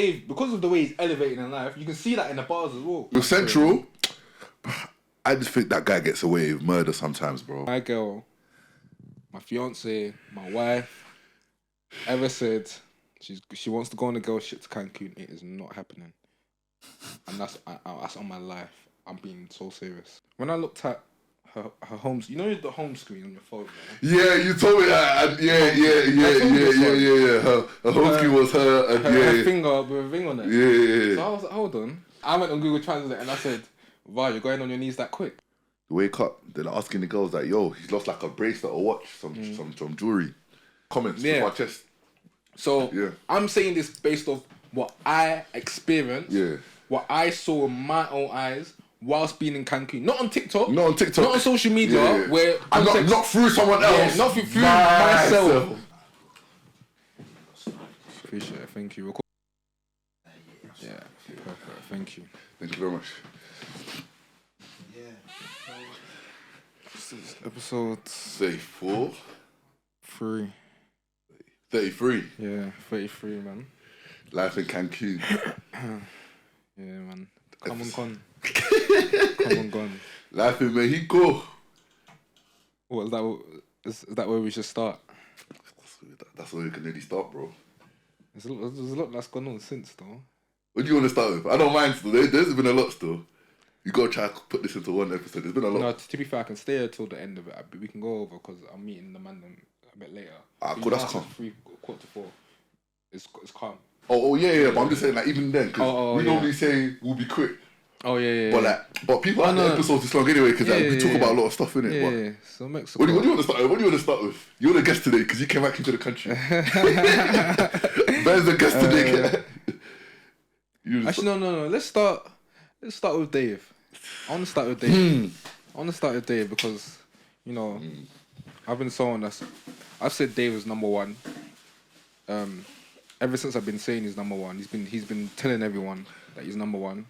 Dave, because of the way he's elevating in life, you can see that in the bars as well. With Central, I just think that guy gets away with murder sometimes, bro. My girl, my fiance, my wife, ever said she wants to go on a girl shit to Cancun. It is not happening, and that's on my life. I'm being so serious. When I looked at her home, you know the home screen on your phone, man? Yeah, you told me that. Yeah. Her home screen was her. Her finger with a ring on it. Yeah. So I was like, hold on. I went on Google Translate and I said, wow, you're going on your knees that quick. You wake up, they're asking the girls like, yo, he's lost like a bracelet or watch, some jewelry. Comments to my chest. So I'm saying this based off what I experienced, what I saw with my own eyes whilst being in Cancun. Not on TikTok. Not on social media. Where and not through someone else. Not through myself. Appreciate it. Thank you. Yeah, perfect. Thank you. Thank you very much. This is episode 34. 33. Yeah, 33, man. Life in Cancun. Yeah, man. Come on, gone. Life in Mexico. What is that? Is that where we should start? That's where we can really start, bro. There's a lot that's gone on since, though. What do you want to start with? I don't mind still. There's been a lot still. You gotta try to put this into one episode. There's been a lot. No, to be fair, I can stay here till the end of it. We can go over because I'm meeting the man a bit later. Cool, that's calm. 3:45. It's calm. Oh yeah. But I'm just saying, like, even then, because we normally say we'll be quick. Oh yeah. But people like the episodes this long anyway, because we talk about a lot of stuff in it. Yeah. So Mexico. What do you want to start with? What do you want to start with? You're the guest today because you came back into the country. Ben's the guest today. Actually, no. Let's start with Dave. I want to start with Dave. Because, you know, I've been someone I've said Dave is number one. Ever since I've been saying he's number one, he's been telling everyone that he's number one.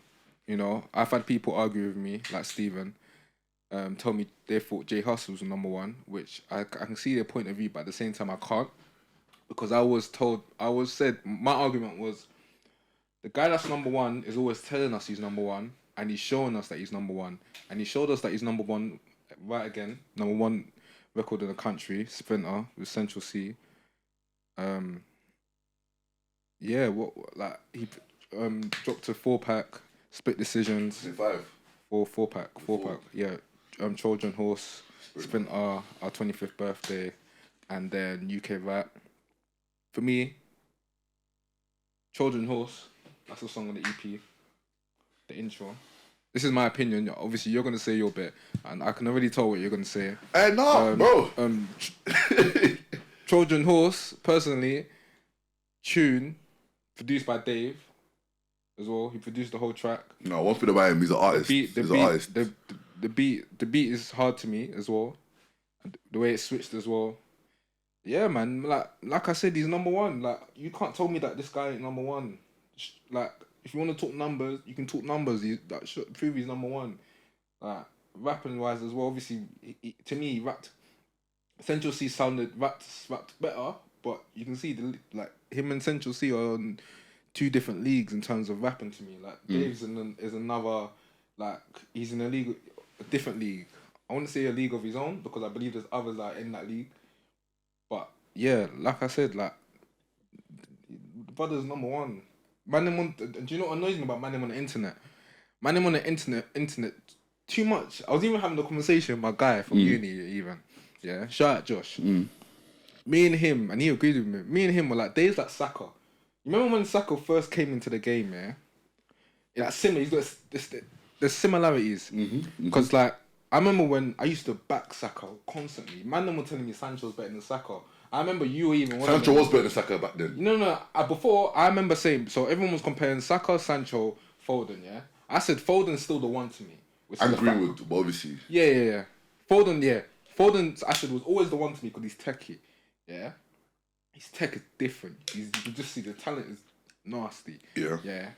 You know, I've had people argue with me, like Steven, tell me they thought JHus was number one, which I can see their point of view, but at the same time I can't, because I was said my argument was the guy that's number one is always telling us he's number one, and he's showing us that he's number one, and he showed us that he's number one number one record in the country, Sprinter with Central C. He dropped a 4-pack, split decisions. 5. 4-pack. Yeah. Trojan Horse, Sprinter, our 25th birthday, and then UK Rap. For me, Trojan Horse, that's the song on the EP, the intro. This is my opinion. Obviously, you're gonna say your bit, and I can already tell what you're gonna say. Hey, no, bro. Trojan Horse, personally, tune produced by Dave as well. He produced the whole track. No, one thing about him, he's an artist. The beat is hard to me as well. The way it switched as well. Yeah, man. Like I said, he's number one. Like, you can't tell me that this guy ain't number one. Like, if you want to talk numbers, you can talk numbers. That should prove he's number one. Like, rapping wise as well. Obviously, to me, he rapped. Central C rapped better, but you can see him and Central C are on 2 different leagues in terms of rapping to me. Like, Dave's is another, like, he's in a different league. I wouldn't say a league of his own, because I believe there's others that are in that league. But yeah, like I said, like, the brother's number one. Do you know what annoys me about man on the internet? Man on the internet too much. I was even having a conversation with my guy from uni even. Yeah, shout out Josh. Me and him, and he agreed with me. Me and him were like days like Saka. You remember when Saka first came into the game? Yeah, similar. He's got there's similarities. Because like I remember when I used to back Saka constantly. Man, them were telling me Sancho's better than Saka. I remember you even. Sancho was better than Saka back then. No. Before I remember saying, so everyone was comparing Saka, Sancho, Foden. Yeah, I said Foden's still the one to me. And Greenwood, obviously. Yeah. Foden, I said, was always the one to me because he's techie. Yeah, his tech is different. You can just see the talent is nasty. Yeah.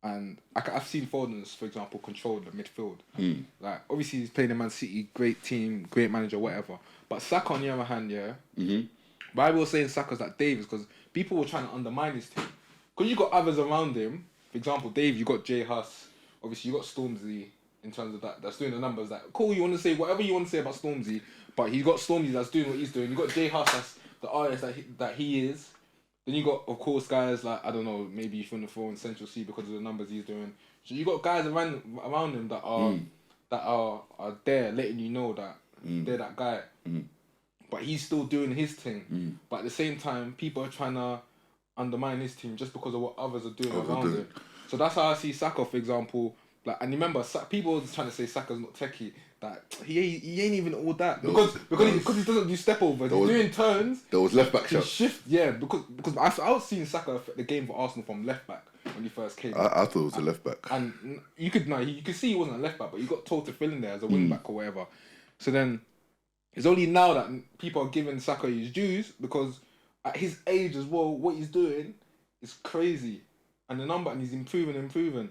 And I've seen Foden, for example, control the midfield. Like, obviously, he's playing in Man City, great team, great manager, whatever. But Saka, on the other hand, yeah. Why we were saying Saka's like Davis, because people were trying to undermine his team. because you got others around him. For example, Dave, you got JHus. Obviously, you got Stormzy in terms of that. That's doing the numbers. That cool. You want to say whatever you want to say about Stormzy, but he's got Stormzy that's doing what he's doing. You got JHus that's the artist that he is. Then you got, of course, guys like, I don't know, maybe you shouldn't throw in Central C because of the numbers he's doing. So you got guys around him that are there letting you know that they're that guy. But he's still doing his thing. But at the same time, people are trying to undermine his team just because of what others are doing around him. So that's how I see Saka, for example. Like, and remember, people are trying to say Saka's not techie. That he ain't even all that because he doesn't do step overs. He's doing turns. There was left back shots. Shift, yeah. Because I was seeing Saka affect the game for Arsenal from left back when he first came. I thought it was a left back. And you could see he wasn't a left back, but he got told to fill in there as a wing back or whatever. So then it's only now that people are giving Saka his dues because at his age as well, what he's doing is crazy, and he's improving.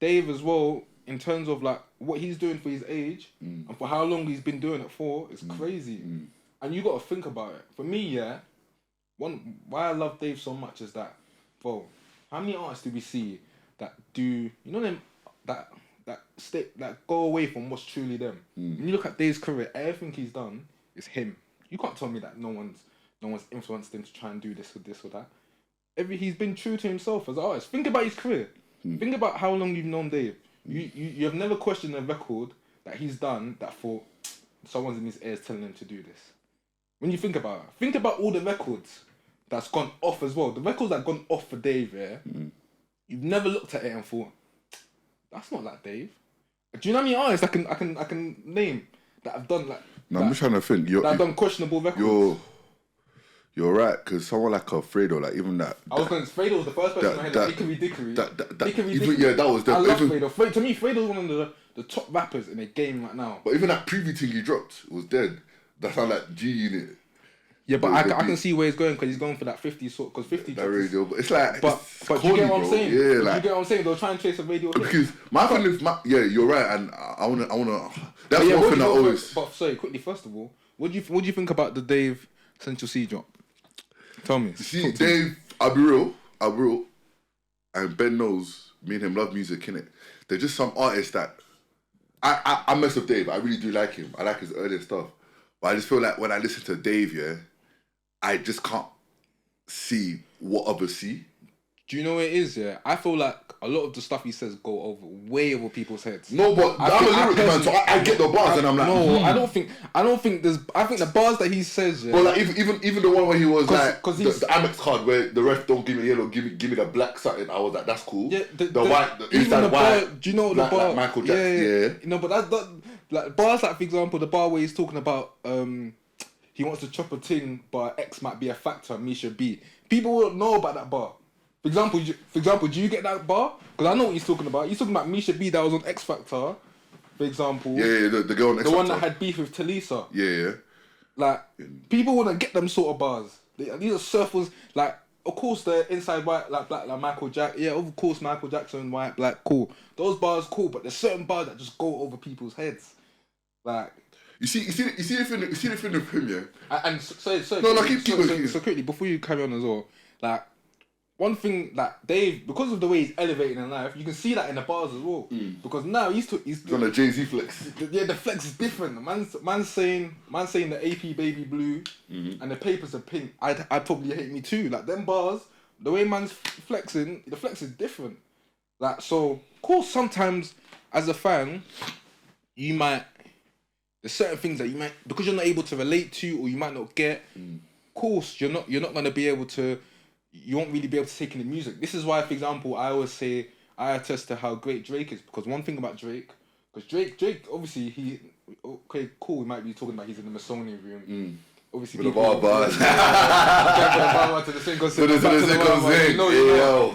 Dave as well, in terms of like what he's doing for his age and for how long he's been doing it for, is crazy. And you got to think about it. For me, why I love Dave so much is that, bro, how many artists do we see that do, them that go away from what's truly them? When you look at Dave's career, everything he's done is him. You can't tell me that no one's influenced him to try and do this or that. He's been true to himself as an artist. Think about his career. Think about how long you've known Dave. You have never questioned a record that he's done that for someone's in his ears telling him to do this. When you think about all the records that's gone off as well. The records that gone off for Dave, you've never looked at it and thought, that's not like Dave. Do you know how many artists I can name that have done like? No, I'm just trying to think. That have done questionable records. You're right, because someone like Fredo, like even that. I was going to Fredo was the first person in my head. Dickory. Yeah, that was the. I love Fredo. To me, Fredo's one of the top rappers in the game right now. But even that preview thing he dropped was dead. That sound like G Unit. Yeah, but I can see where he's going because he's going for that 50 sort. Because 50. That radio, but it's like. But corny, you get what I'm saying? Yeah, like, you get what I'm saying? They'll try and chase a radio. Because my thing is, you're right, and I wanna. That's one thing I always. But sorry, quickly. First of all, what do you think about the Dave Central C drop? Tell me. See, Dave, I'll be real, and Ben knows me and him love music, innit? They're just some artists that I mess with Dave. I really do like him. I like his earlier stuff, but I just feel like when I listen to Dave, I just can't see what others see. Do you know what it is? Yeah, I feel like a lot of the stuff he says go way over people's heads. No, but I'm a lyric man, so I get the bars, and I'm like, no, I don't think there's. I think the bars that he says, But like even the one where he was like the Amex card where the ref don't give me yellow, give me the black satin. I was like, that's cool. Yeah, the white, even the bar. White, do you know black, the bar? Like Michael Jackson. Yeah. You know, but that like bars like, for example, the bar where he's talking about he wants to chop a ting, but X might be a factor. Misha B. People won't know about that bar. For example, do you get that bar? Because I know what he's talking about. He's talking about Misha B that was on X Factor, for example. Yeah, the girl on X Factor. The one that had beef with Talisa. Yeah. Like, people want to get them sort of bars. These are surfers, like, of course they're inside white, like black, like Michael Jackson. Yeah, of course Michael Jackson, white, black, cool. Those bars, cool, but there's certain bars that just go over people's heads. Like... You see the thing with him, yeah? And so quickly, before you carry on as well, like, one thing that Dave, because of the way he's elevating in life, you can see that in the bars as well. Because now he's on a Jay-Z flex. Yeah, the flex is different. Man's saying the AP baby blue and the papers are pink. I'd probably hate me too. Like them bars, the way man's flexing, the flex is different. Like, so of course sometimes as a fan, there's certain things that you might, because you're not able to relate to or you might not get. Of course you're not gonna be able to. You won't really be able to take in the music. This is why, for example, I always say I attest to how great Drake is, because one thing about Drake, because Drake obviously okay, cool. We might be talking about he's in the Masonic room. Obviously, with the bars. To the same concept.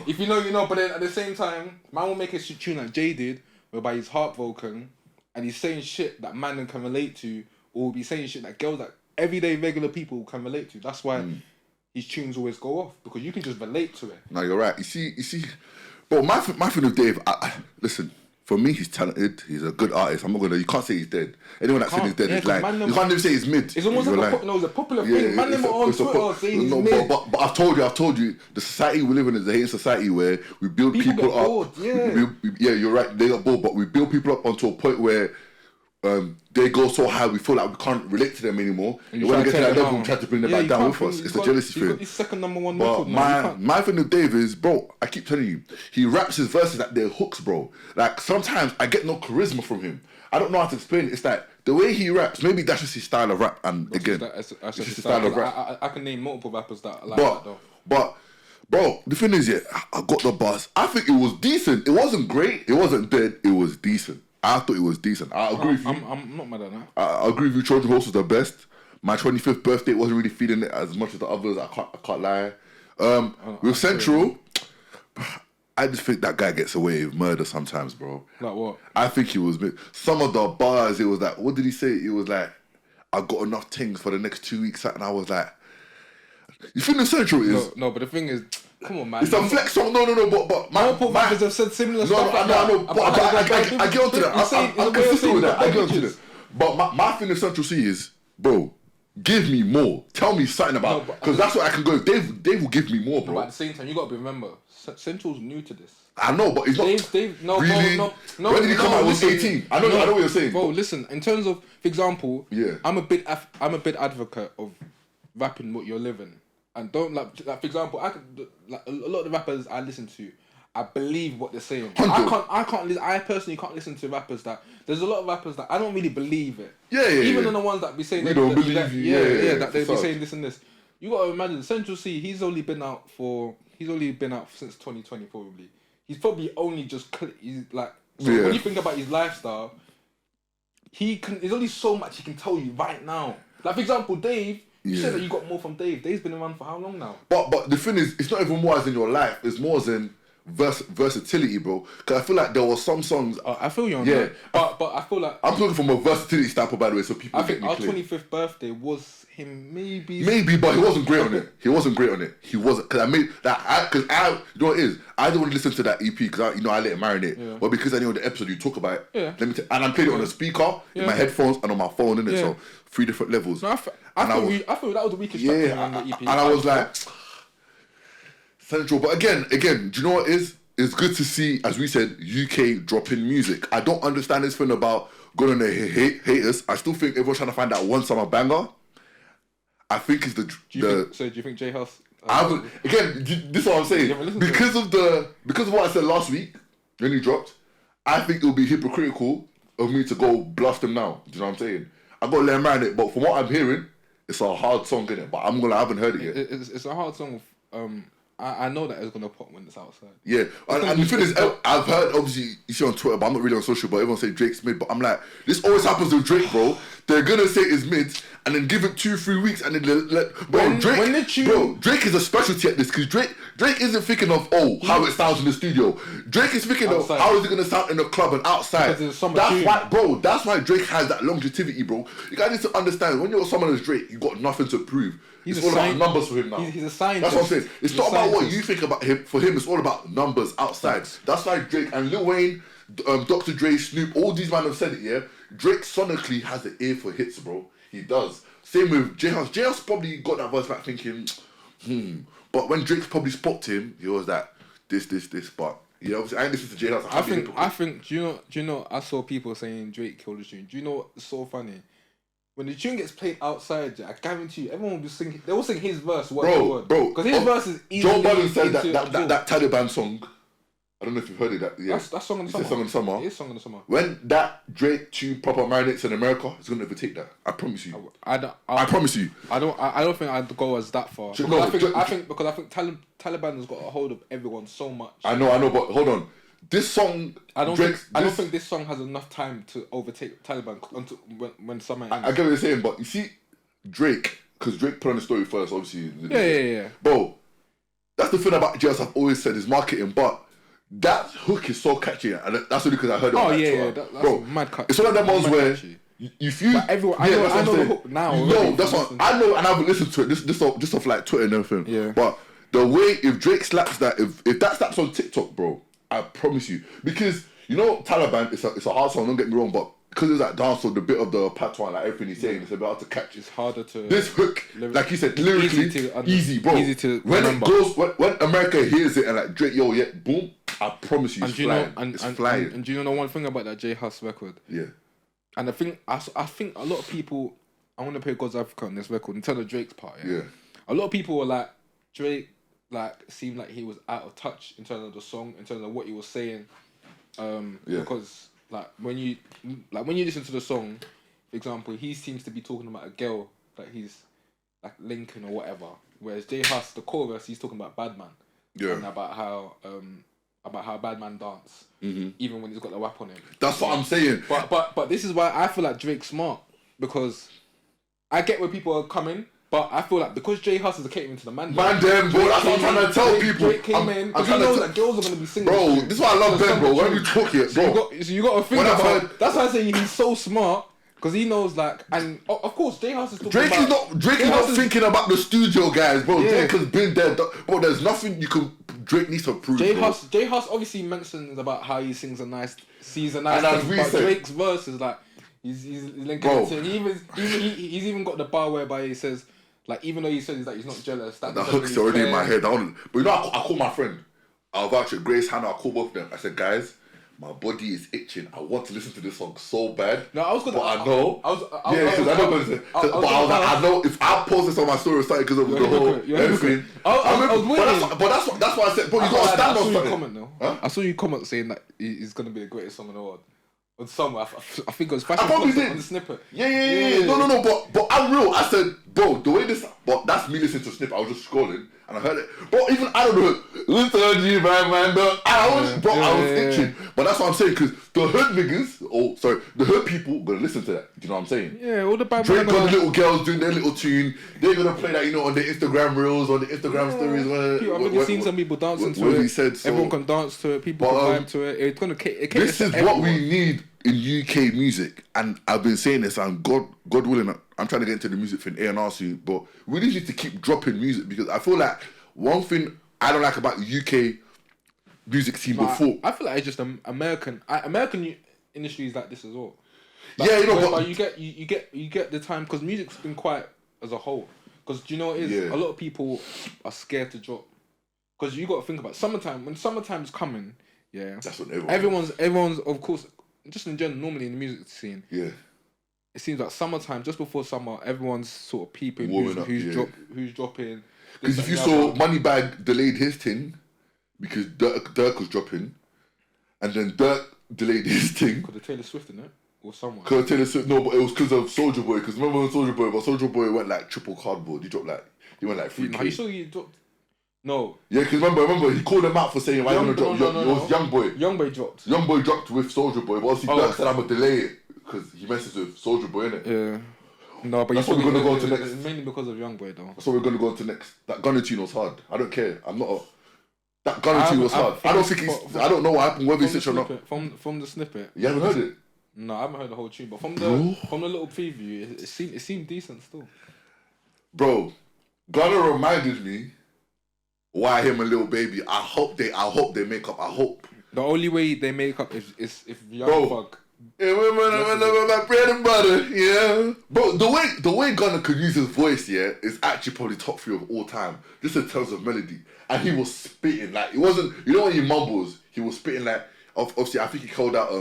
If you know, you know. But then at the same time, man will make a tune like Jay did, whereby he's heartbroken and he's saying shit that man can relate to, or will be saying shit that girls, that everyday regular people can relate to. That's why. His tunes always go off because you can just relate to it. No, you're right. You see, but my thing with Dave, listen, For me, he's talented. He's a good artist. You can't say he's dead. Anyone that says he's dead is lying. You can't even say he's mid. It's almost like it's a popular thing. Man, them on Twitter saying he's mid. But I've told you, the society we live in is a hating society where we build people up. Bored, yeah. You're right. They got bored, but we build people up onto a point where they go so high, we feel like we can't relate to them anymore. And when we get to that level, we try to bring them back down with us. It's the jealousy thing. He's second number one record. But my thing with Dave is, bro, I keep telling you, he raps his verses like they're hooks, bro. Like, sometimes I get no charisma from him. I don't know how to explain it. It's like, the way he raps, maybe that's just his style of rap. And that's again, that's it's just his style of rap. I can name multiple rappers that like that, though. But, bro, the thing is, I got the buzz. I think it was decent. It wasn't great. It wasn't dead. It was decent. I thought it was decent. I agree with you. I'm not mad at that. I agree with you. Trojan Horse was the best. My 25th birthday wasn't really feeling it as much as the others. I can't lie. With Central, I just think that guy gets away with murder sometimes, bro. Like what? I think he was. Some of the bars, it was like, what did he say? It was like, I got enough things for the next 2 weeks, and I was like, you think the Central is? No, but the thing is, come on, man. It's a flex song. No, but multiple rappers have said similar stuff. I know. But I get onto that. I can see with that. I get onto that. But my thing with Central C is, bro, give me more. Tell me something about, because that's what I can go. Dave will give me more, bro. But at the same time, you got to remember, Central's new to this. I know, but he's not. Dave, no, really? no. When did he come out? He was 18. I know what you're saying. Bro, listen. In terms of, for example, yeah, I'm a big advocate of rapping what you're living. And don't like for example, a lot of the rappers I listen to, I believe what they're saying. I personally can't listen to rappers that there's a lot of rappers that I don't really believe it. Yeah. Even in the ones that be saying we don't believe you. Yeah, that they be saying this and this. You gotta imagine Central C. He's only been out since 2020 probably. He's probably only just he's like when you think about his lifestyle, there's only so much he can tell you right now. Like for example, Dave. You said that you got more from Dave. Dave's been around for how long now? But the thing is, it's not even more as in your life. It's more as in versatility, bro. Because I feel like there were some songs. I feel you on that. But I feel like I'm talking from a versatility standpoint, by the way, so people. I think our 25th birthday was him maybe, but he wasn't great on it. He wasn't because I made that. Because you know what it is. I don't want to listen to that EP because I let it marinate. Yeah. But because I know the episode you talk about it, and I played it on a speaker in my headphones and on my phone, innit? So 3 different levels. No, I feel that was the weakest track on the EP. And I was like, Central. But again, do you know what it is? It's good to see, as we said, UK dropping music. I don't understand this thing about going on the haters. I still think everyone's trying to find that one summer banger. I think it's do you think JHus? This is what I'm saying. Because of what I said last week when he dropped, I think it would be hypocritical of me to go blast him now. Do you know what I'm saying? I got to let him marinate, but from what I'm hearing, it's a hard song, innit? But I haven't heard it yet. It's a hard song. I know that it's gonna pop when it's outside. Yeah, and the thing is, I've heard, obviously, you see on Twitter, but I'm not really on social, but everyone say Drake's mid. But I'm like, this always happens with Drake, bro. They're gonna say it's mid, and then give it 2-3 weeks, and then Drake is a specialty at this, because Drake isn't thinking of how it sounds in the studio. Drake is thinking outside. Of how is it gonna sound in the club and outside. That's why Drake has that longevity, bro. You guys need to understand, when you're someone as Drake, you got nothing to prove. It's all about numbers for him now. He's a scientist. That's what I'm saying. It's not about what you think about him. For him, it's all about numbers outside. That's why Drake and Lil Wayne, Dr. Dre, Snoop, all these men have said it, yeah? Drake sonically has an ear for hits, bro. He does. Same with JHus. JHus probably got that verse back thinking, But when Drake probably spoke to him, he was like, this. But, yeah, obviously, I ain't listened to JHus. I think, do you know, I saw people saying Drake killed the tune. Do you know what's so funny? When the tune gets played outside, I guarantee you, everyone will be singing. They will sing his verse word for word. Bro, because his verse is easy. Joe Budden said that Taliban song. I don't know if you've heard it. That's Song in the Summer. Song in the Summer. It is Song in the Summer. When that Drake tune proper marinates in America, it's gonna overtake that. I promise you. I promise you. I don't think I'd go as that far. I think Taliban has got a hold of everyone so much. I know, but hold on. This song, I don't think this song has enough time to overtake Taliban until when summer ends. I get what you're saying, but you see, Drake, because Drake put on the story first, obviously. Yeah. Bro, that's the thing about JHus. I've always said is marketing, but that hook is so catchy, and that's only because I heard it. That's bro, mad catchy. It's one of them ones where if you, everyone, I know the hook now. No, that's what I know, and I haven't listened to it. Just off like Twitter and everything. Yeah. But the way if Drake slaps that, if that slaps on TikTok, bro. I promise you. Because You know, Taliban. It's a hard song. Don't get me wrong, but because it's that dance or the bit of the patois, like everything he's saying, it's a bit hard to catch. It's harder to this hook, like you said, lyrically easy, bro. Easy to when remember. it goes, when America hears it and like Drake, yo, yeah, boom. I promise you, it's flying. It's flying. And do you know the one thing about that JHus record? Yeah. And I think a lot of people. I want to play God's Africa on this record and tell the Drake's part. Yeah. A lot of people were like, Drake, like, seemed like he was out of touch in terms of the song, in terms of what he was saying. Because like when you listen to the song, for example, he seems to be talking about a girl that he's like linking or whatever. Whereas JHus, the chorus, he's talking about Bad Man. Yeah. And about how Bad Man dance, even when he's got the WAP on him. That's what I'm saying. But this is why I feel like Drake's smart, because I get where people are coming, but I feel like because JHus is catering to the man. Man, them, bro, that's what I'm trying to tell people. Drake came in because he knows that girls are going to be singing. Bro, this is why I love Ben, bro. When you talk it, bro. So you got to think about. That's why I say he's so smart. Because he knows, like, and of course, JHus is talking Drake is not thinking about the studio guys, bro. Yeah. Drake has been there, bro. There's nothing Drake needs to prove. JHus obviously mentions about how he sings a nice thing, but Drake's verse is like he's linking it to. He's even got the bar whereby he says, like, even though he says that he's not jealous, that hook's already in my head. But you know, I called my friend. I'll vouch it. Grace, Hannah. I called both of them. I said, guys, my body is itching. I want to listen to this song so bad. No, I was gonna. But I know. I know if I post this on my story, it's because of the whole everything. But that's why I said, bro, you gotta stand on something. Comment though. Huh? I saw you comment saying that it's gonna be the greatest song in the world. On somewhere, I think it was Fashion on the snippet. Yeah. No. But I'm real. I said, bro, the way this. But that's me listening to snippet. I was just scrolling and I heard it. Bro, even I don't know. Listen to you, man. I was itching. But that's what I'm saying, because the hood niggas, the hood people gonna listen to that. Do you know what I'm saying? Yeah, all the bad Drake got the little girls doing their little tune. They're gonna play that, on their Instagram reels, on the Instagram stories. I've already seen some people dancing to it. He said, so, everyone can dance to it. People can vibe to it. It's gonna. This is what we need in UK music, and I've been saying this, and God willing, I'm trying to get into the music thing, A&R soon, but we need to keep dropping music, because I feel like one thing I don't like about the UK music scene before. I feel like it's just American industry is like this as well. Like, but you get the time, because music's been quiet as a whole. Because do you know what it is? A lot of people are scared to drop. Because you got to think about summertime. When summertime's coming, that's what everyone's of course, just in general, normally in the music scene. Yeah. It seems like summertime, just before summer, everyone's sort of peeping who's dropping. Because if you saw Moneybagg delayed his thing because Dirk was dropping, and then Dirk delayed his thing. Because of Taylor Swift, innit? Or someone. Because of Taylor Swift, no, but it was because of Soulja Boy. Because remember when Soulja Boy went like triple cardboard. He went like 3K. You saw he dropped. No. Yeah, because remember he called him out for saying why you gonna drop. It was Young Boy. Young Boy dropped. Young Boy dropped with Soulja Boy, but obviously Dirk said I'm gonna delay it because he messes with Soulja Boy, innit? Yeah. No, but that's what we're gonna go to next. Mainly because of Young Boy, though. That's what we're gonna go to next. That Gunna tune was hard. I don't care. That Gunna tune was hard. I don't think I don't know what happened. Whether he's or not. From the snippet. You haven't heard it? No, I haven't heard the whole tune. But from the little preview, it seemed decent still. Bro, Gunna reminded me why him and Lil Baby. I hope they make up. I hope. The only way they make up is if Young Thug. Yeah, my bread and butter, yeah. Bro, the way Gunna could use his voice, is actually probably top 3 of all time, just in terms of melody. And he was spitting like it wasn't. You know when he mumbles, he was spitting like. Obviously, I think he called out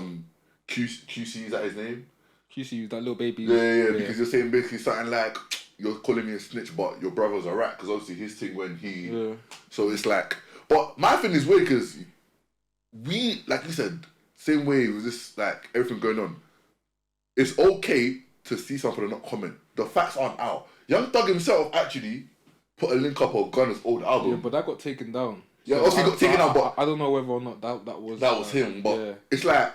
QC. Is that his name? QC, that Lil Baby. Yeah. Because you're saying basically something like you're calling me a snitch, but your brother's a rat. Because obviously his thing when he. Yeah. So it's like, but my thing is weird because we, like you said. Same way with this, like, everything going on. It's okay to see something and not comment. The facts aren't out. Young Thug himself actually put a link up of Gunna's old album. Yeah, but that got taken down. Yeah, so obviously got taken down, but... I don't know whether or not that was him, but it's like,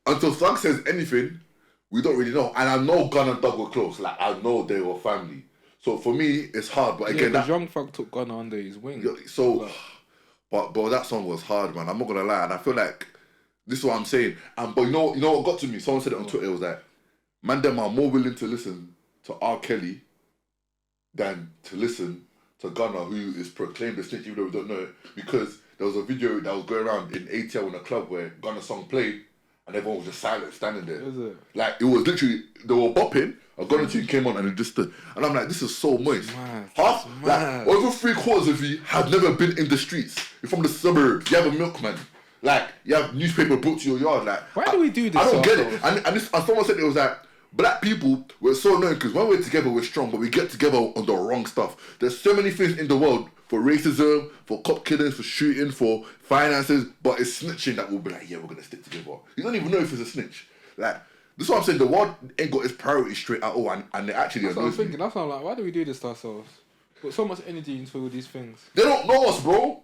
until Thug says anything, we don't really know. And I know Gunna and Thug were close. Like, I know they were family. So for me, it's hard, but again... because Young Thug took Gunna under his wing. So, but that song was hard, man. I'm not gonna lie. And I feel like... This is what I'm saying. But you know what got to me? Someone said it on Twitter. It was like, man, them are more willing to listen to R. Kelly than to listen to Gunna, who is proclaimed a snitch, even though we don't know it, because there was a video that was going around in ATL in a club where Gunna song played and everyone was just silent, standing there. Is it? Like, it was literally, they were bopping, a Gunna tune came on and it just stood. And I'm like, this is so moist. Like, over 3/4 of you have never been in the streets. You're from the suburbs. You have a milkman. Like, you have newspaper brought to your yard. Like, why do we do this? I don't get it. And someone said it was like, black people, we're so annoying because when we're together, we're strong, but we get together on the wrong stuff. There's so many things in the world for racism, for cop killings, for shooting, for finances, but it's snitching that will be like, yeah, we're going to stick together. You don't even know if it's a snitch. Like, this is what I'm saying. The world ain't got its priorities straight at all, and it actually That's what I'm annoys me. thinking. That's why I'm like, why do we do this to ourselves? Put so much energy into all these things. They don't know us, bro.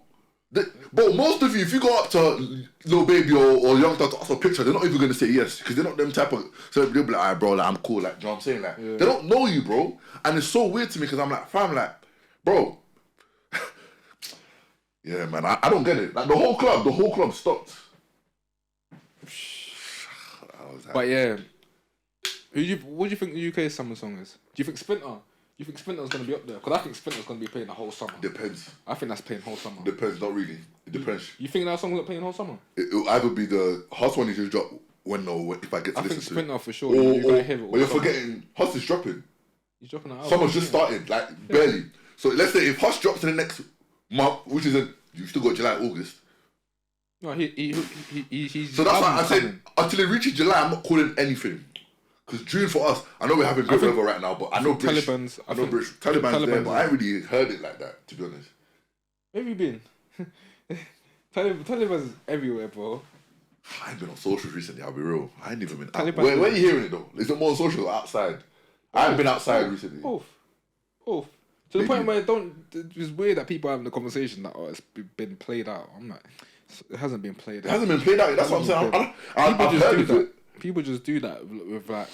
But most of you, if you go up to Lil Baby or Young Thug to ask for a picture, they're not even going to say yes because they're not them type of. So they'll be like, alright, bro, like, I'm cool. Like, do you know what I'm saying? Like, they don't know you, bro. And it's so weird to me because I'm like, fam, like, bro. Yeah, man, I don't get it. Like, the whole club stopped. But yeah, what do you think the UK's summer song is? Do you think Splinter? Do you think Splinter's going to be up there? Because I think Splinter's going to be playing the whole summer. Depends. I think that's playing whole summer. Depends, not really. It depends. You think that song's not playing the whole summer? It'll either be the Hus one you just drop if I get to listen to it. I think Splinter for sure. You're going to hear it all but you're forgetting, Hus is dropping. He's dropping an album. Summer's just started, like, barely. So let's say if Hus drops in the next month, which is you still got July, August. No, he's. So that's why I said until it reaches July, I'm not calling anything. Because June for us, I know we're having good weather right now, but I know Taliban's there, but I ain't really heard it like that, to be honest. Where have you been? Taliban's everywhere, bro. I ain't been on socials recently, I'll be real. I ain't even been out. Where are you hearing it though? Is it more on social or outside? I haven't been outside recently. Both. To the point where it's weird that people are having the conversation that it's been played out. I'm like, it hasn't been played out. It hasn't been played out. That's what I'm saying. I've heard of it. People just do that with like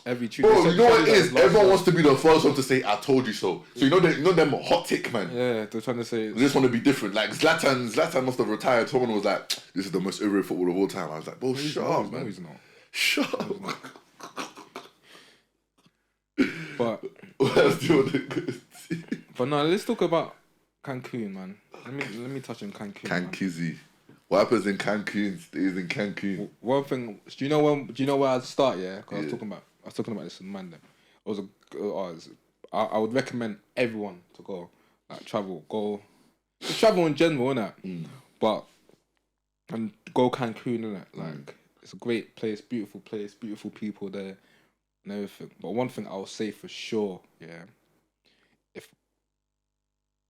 every tune. Bro, you know what it is? Everyone wants to be the first one to say, I told you so. So you know them hot tick, man. Yeah, they're trying to say... They just want to be different. Like, Zlatan must have retired. Someone was like, this is the most overrated footballer of all time. I was like, bro, shut up, man. No, he's not. Shut up. But... What else do you want to But no, let's talk about Cancun, man. Let me touch on Cancun. Cancuzzi. What happens in Cancun stays in Cancun. One thing, do you know where I'd start? Yeah, because I was talking about this on Monday. I would recommend everyone to go, like travel in general, innit? But and go Cancun, innit? Like it's a great place, beautiful people there, and everything. But one thing I'll say for sure, yeah, if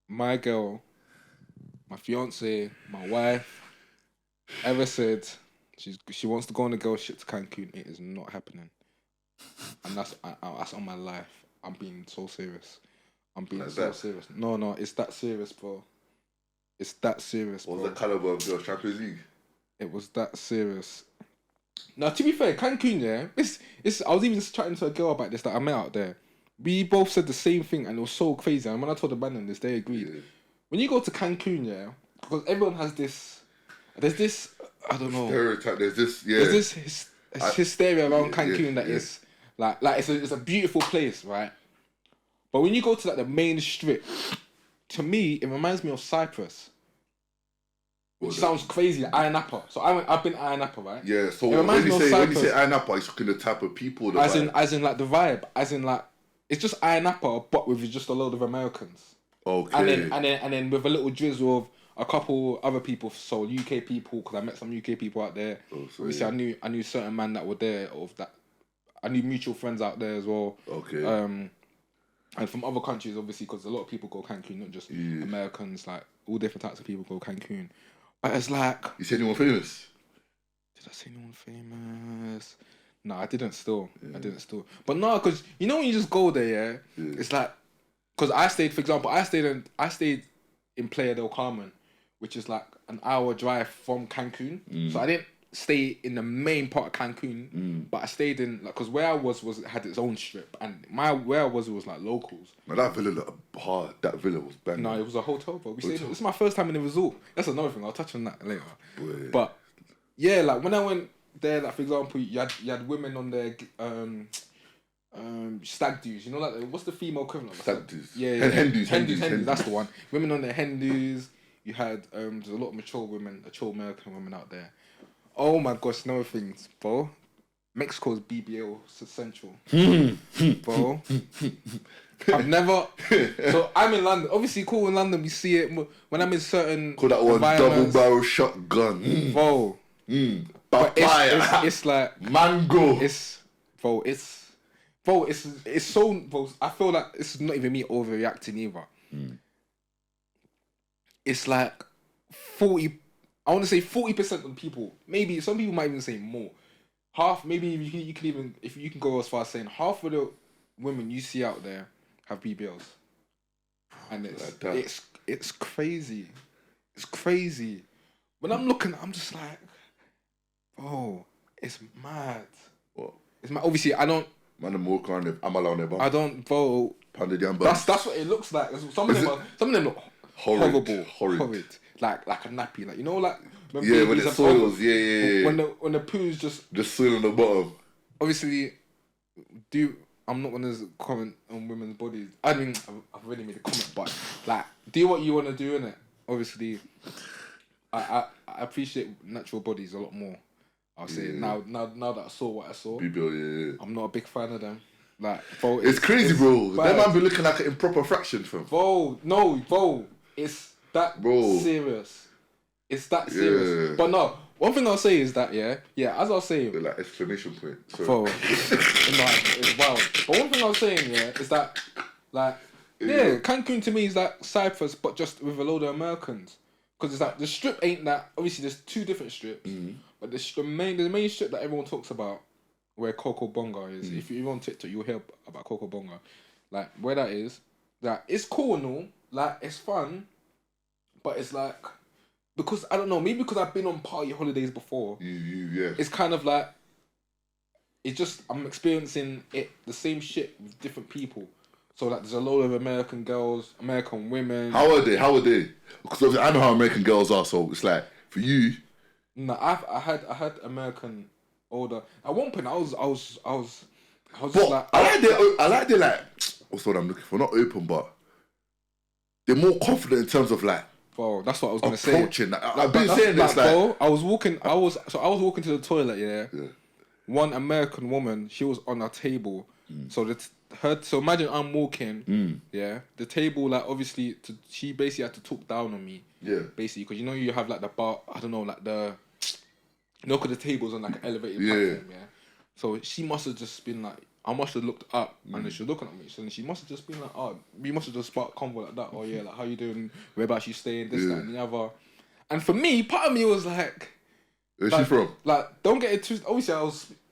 my girl, my fiance, my wife ever said she wants to go on a girl shit to Cancun, it is not happening. And that's on my life. I'm being so serious. Serious. No, it's that serious, bro. It's that serious, bro. What was the caliber of your Champions League? It was that serious. Now, to be fair, Cancun, yeah, it's. I was even chatting to a girl about this that I met out there. We both said the same thing, and it was so crazy. And when I told the band this, they agreed. Yeah. When you go to Cancun, yeah, because everyone has this. There's this, I don't know. Stereotype. There's this, yeah. There's this hysteria around Cancun that is like it's a beautiful place, right? But when you go to like the main strip, to me it reminds me of Cyprus. Which sounds crazy, like Ayia Napa. So I've been Ayia Napa, right? Yeah. So when you say Ayia Napa, it's looking the type of people. As in like the vibe, as in like it's just Ayia Napa, but with just a load of Americans. Okay. And then with a little drizzle of a couple other people, so UK people, because I met some UK people out there. Obviously, I knew certain men that were there. I knew mutual friends out there as well. Okay. And from other countries, obviously, because a lot of people go Cancun, not just Americans. Like all different types of people go Cancun. But it's like, you said anyone famous? Did I say anyone famous? No, I didn't. Still, I didn't. Still, but no, because you know when you just go there, it's like, because I stayed, for example, I stayed in Playa del Carmen, which is like an hour drive from Cancun. So I didn't stay in the main part of Cancun, but I stayed in, like, because where I was had its own strip, and where I was like locals. Now that villa looked hard. That villa was banging. No, it was a hotel, but this is my first time in the resort. That's another thing. I'll touch on that later. Boy. But yeah, like when I went there, like for example, you had women on their stag do's. You know, like what's the female equivalent? Stag do's. Yeah. Hen do's. That's the one. Women on their hen do's. you had there's a lot of mature American women out there. Oh my gosh, no things, bro. Mexico's BBL central, bro. I've never. So I'm in London. Obviously, cool in London. We see it when I'm in certain. Call that one double barrel shotgun, bro. But it's like mango. It's so. Bro, I feel like it's not even me overreacting either. It's like 40. I want to say 40% of people. Maybe some people might even say more. Half, maybe you can even, if you can go as far as saying half of the women you see out there have BBLs, and it's crazy. It's crazy. When I'm looking, I'm just like, oh, it's mad. What? It's mad. Obviously, I don't. Man, I'm alone there, I don't vote. That's what it looks like. Some of them look horrible, horrid. Like a nappy, like, you know, like when it soils, when the poo's just soil on the bottom. Obviously, I'm not gonna comment on women's bodies. I mean, I've already made a comment, but like, do what you want to do, innit? Obviously, I appreciate natural bodies a lot more. I'll say now that I saw what I saw, I'm not a big fan of them. Like, bro, it's crazy, bro. That man be looking like an improper fraction, fam. Bro, it's that serious. It's that serious. Yeah. But no, one thing I'll say is that, as I was saying... They're like exclamation point. Bro, it's wild. But one thing I was saying, is that, like, Cancun to me is like Cyprus, but just with a load of Americans. Because it's like, the strip ain't that... Obviously, there's two different strips. But the main strip that everyone talks about, where Coco Bonga is, if you're on TikTok, you'll hear about Coco Bonga. Like, where that is, like, it's cool and all. Like, it's fun. But it's like... Because, I don't know, maybe because I've been on party holidays before. It's kind of like... It's just, I'm experiencing the same shit with different people. So, like, there's a lot of American girls, American women. How are they? Because I know how American girls are, so it's like, for you... No, I had American older. At one point, I was just like... I like they like... What's what I'm looking for? Not open, but... They're more confident in terms of, like... Bro, that's what I was gonna say. Approaching. I've been saying this, like... Bro, I was walking to the toilet, yeah. One American woman, she was on a table. So so imagine I'm walking, yeah. The table, like, obviously, she basically had to talk down on me. Yeah. Basically, because you know you have like the bar, I don't know, like the... Look at the tables on like an elevated platform, yeah. So she must have just been like, I must have looked up and then she was looking at me. So she must have just been like, oh, we must have just sparked convo like that. Oh yeah, like, how you doing? Whereabouts you staying? This, that, and the other. And for me, part of me was like, where's she from? Like, don't get it twisted. Obviously,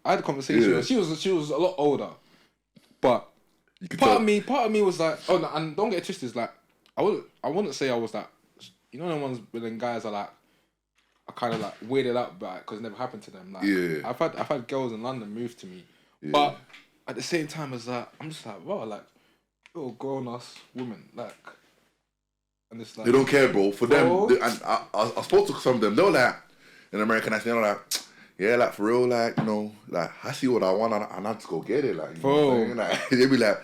I had a conversation. Yeah. She was a lot older, but part of me was like, oh no, and don't get it twisted. It's like, I wouldn't say I was like, you know, the ones where then guys are like, I kind of like weirded out by it because it never happened to them. Like, I've had girls in London move to me, but at the same time as that, I'm just like, wow, like, little grown ass women, like, and it's like they don't care, bro. For them, and I spoke to some of them. They were like, in American accent, they were like, yeah, like, for real, like, you know, like, I see what I want and I just go get it, like, you know what I'm saying? Like, they be like,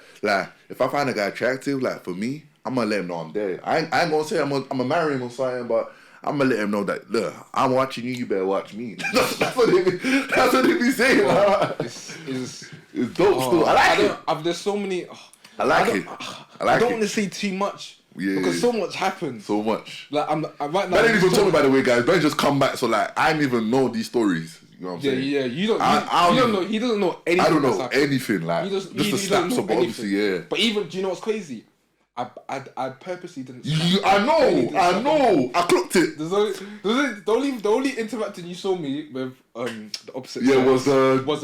if I find a guy attractive, like, for me, I'm gonna let him know I'm there. I ain't gonna say I'm gonna marry him or something, but I'm gonna let him know that, look, I'm watching you better watch me. That's what they be saying. It's dope still. I like it. There's so many. I like it. I don't want to say too much. Because so much happens. So much. Like, I'm right now. I didn't even tell me, by the way, guys. Don't just come back. So, like, I didn't even know these stories. You know what I'm saying? Yeah. You don't know. He doesn't know anything. I don't know anything. Like, just the snaps of obviously, yeah. But even, do you know what's crazy? I purposely didn't. I know. I clocked it. The only interacting you saw me with the opposite. Yeah, was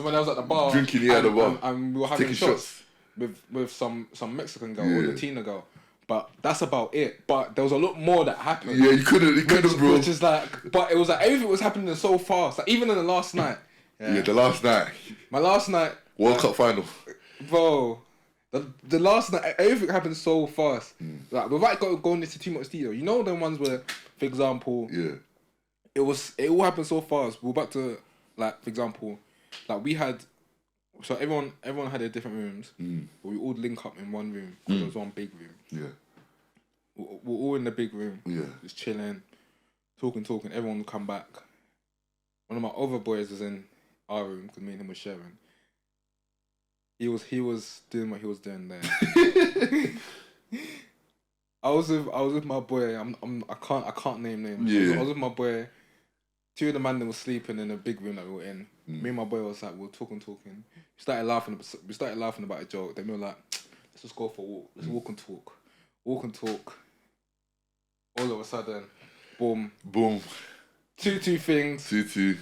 when I was at the bar drinking. At the bar, and we were having shots with some Mexican girl or Latina girl. But that's about it. But there was a lot more that happened. Yeah, you couldn't, bro. Which is like, but it was like everything was happening so fast. Like even in the last night. Yeah, the last night. My last night. World Cup final. Bro. The last night, everything happened so fast. Like, without going into too much detail, you know the ones where, for example, it all happened so fast. We're back to, like, for example, like we had, so everyone had their different rooms, but we all link up in one room because it was one big room. Yeah. we're all in the big room. Yeah. Just chilling, talking. Everyone will come back. One of my other boys was in our room because me and him were sharing. He was doing what he was doing there. I was with my boy. I can't name names. Yeah. I was with my boy. Two of the men that were sleeping in the big room that we were in. Me and my boy was like, we were talking. We started laughing about a joke. Then we were like, let's just go for a walk. Let's walk and talk. All of a sudden, boom. 2-2 things. 2-2.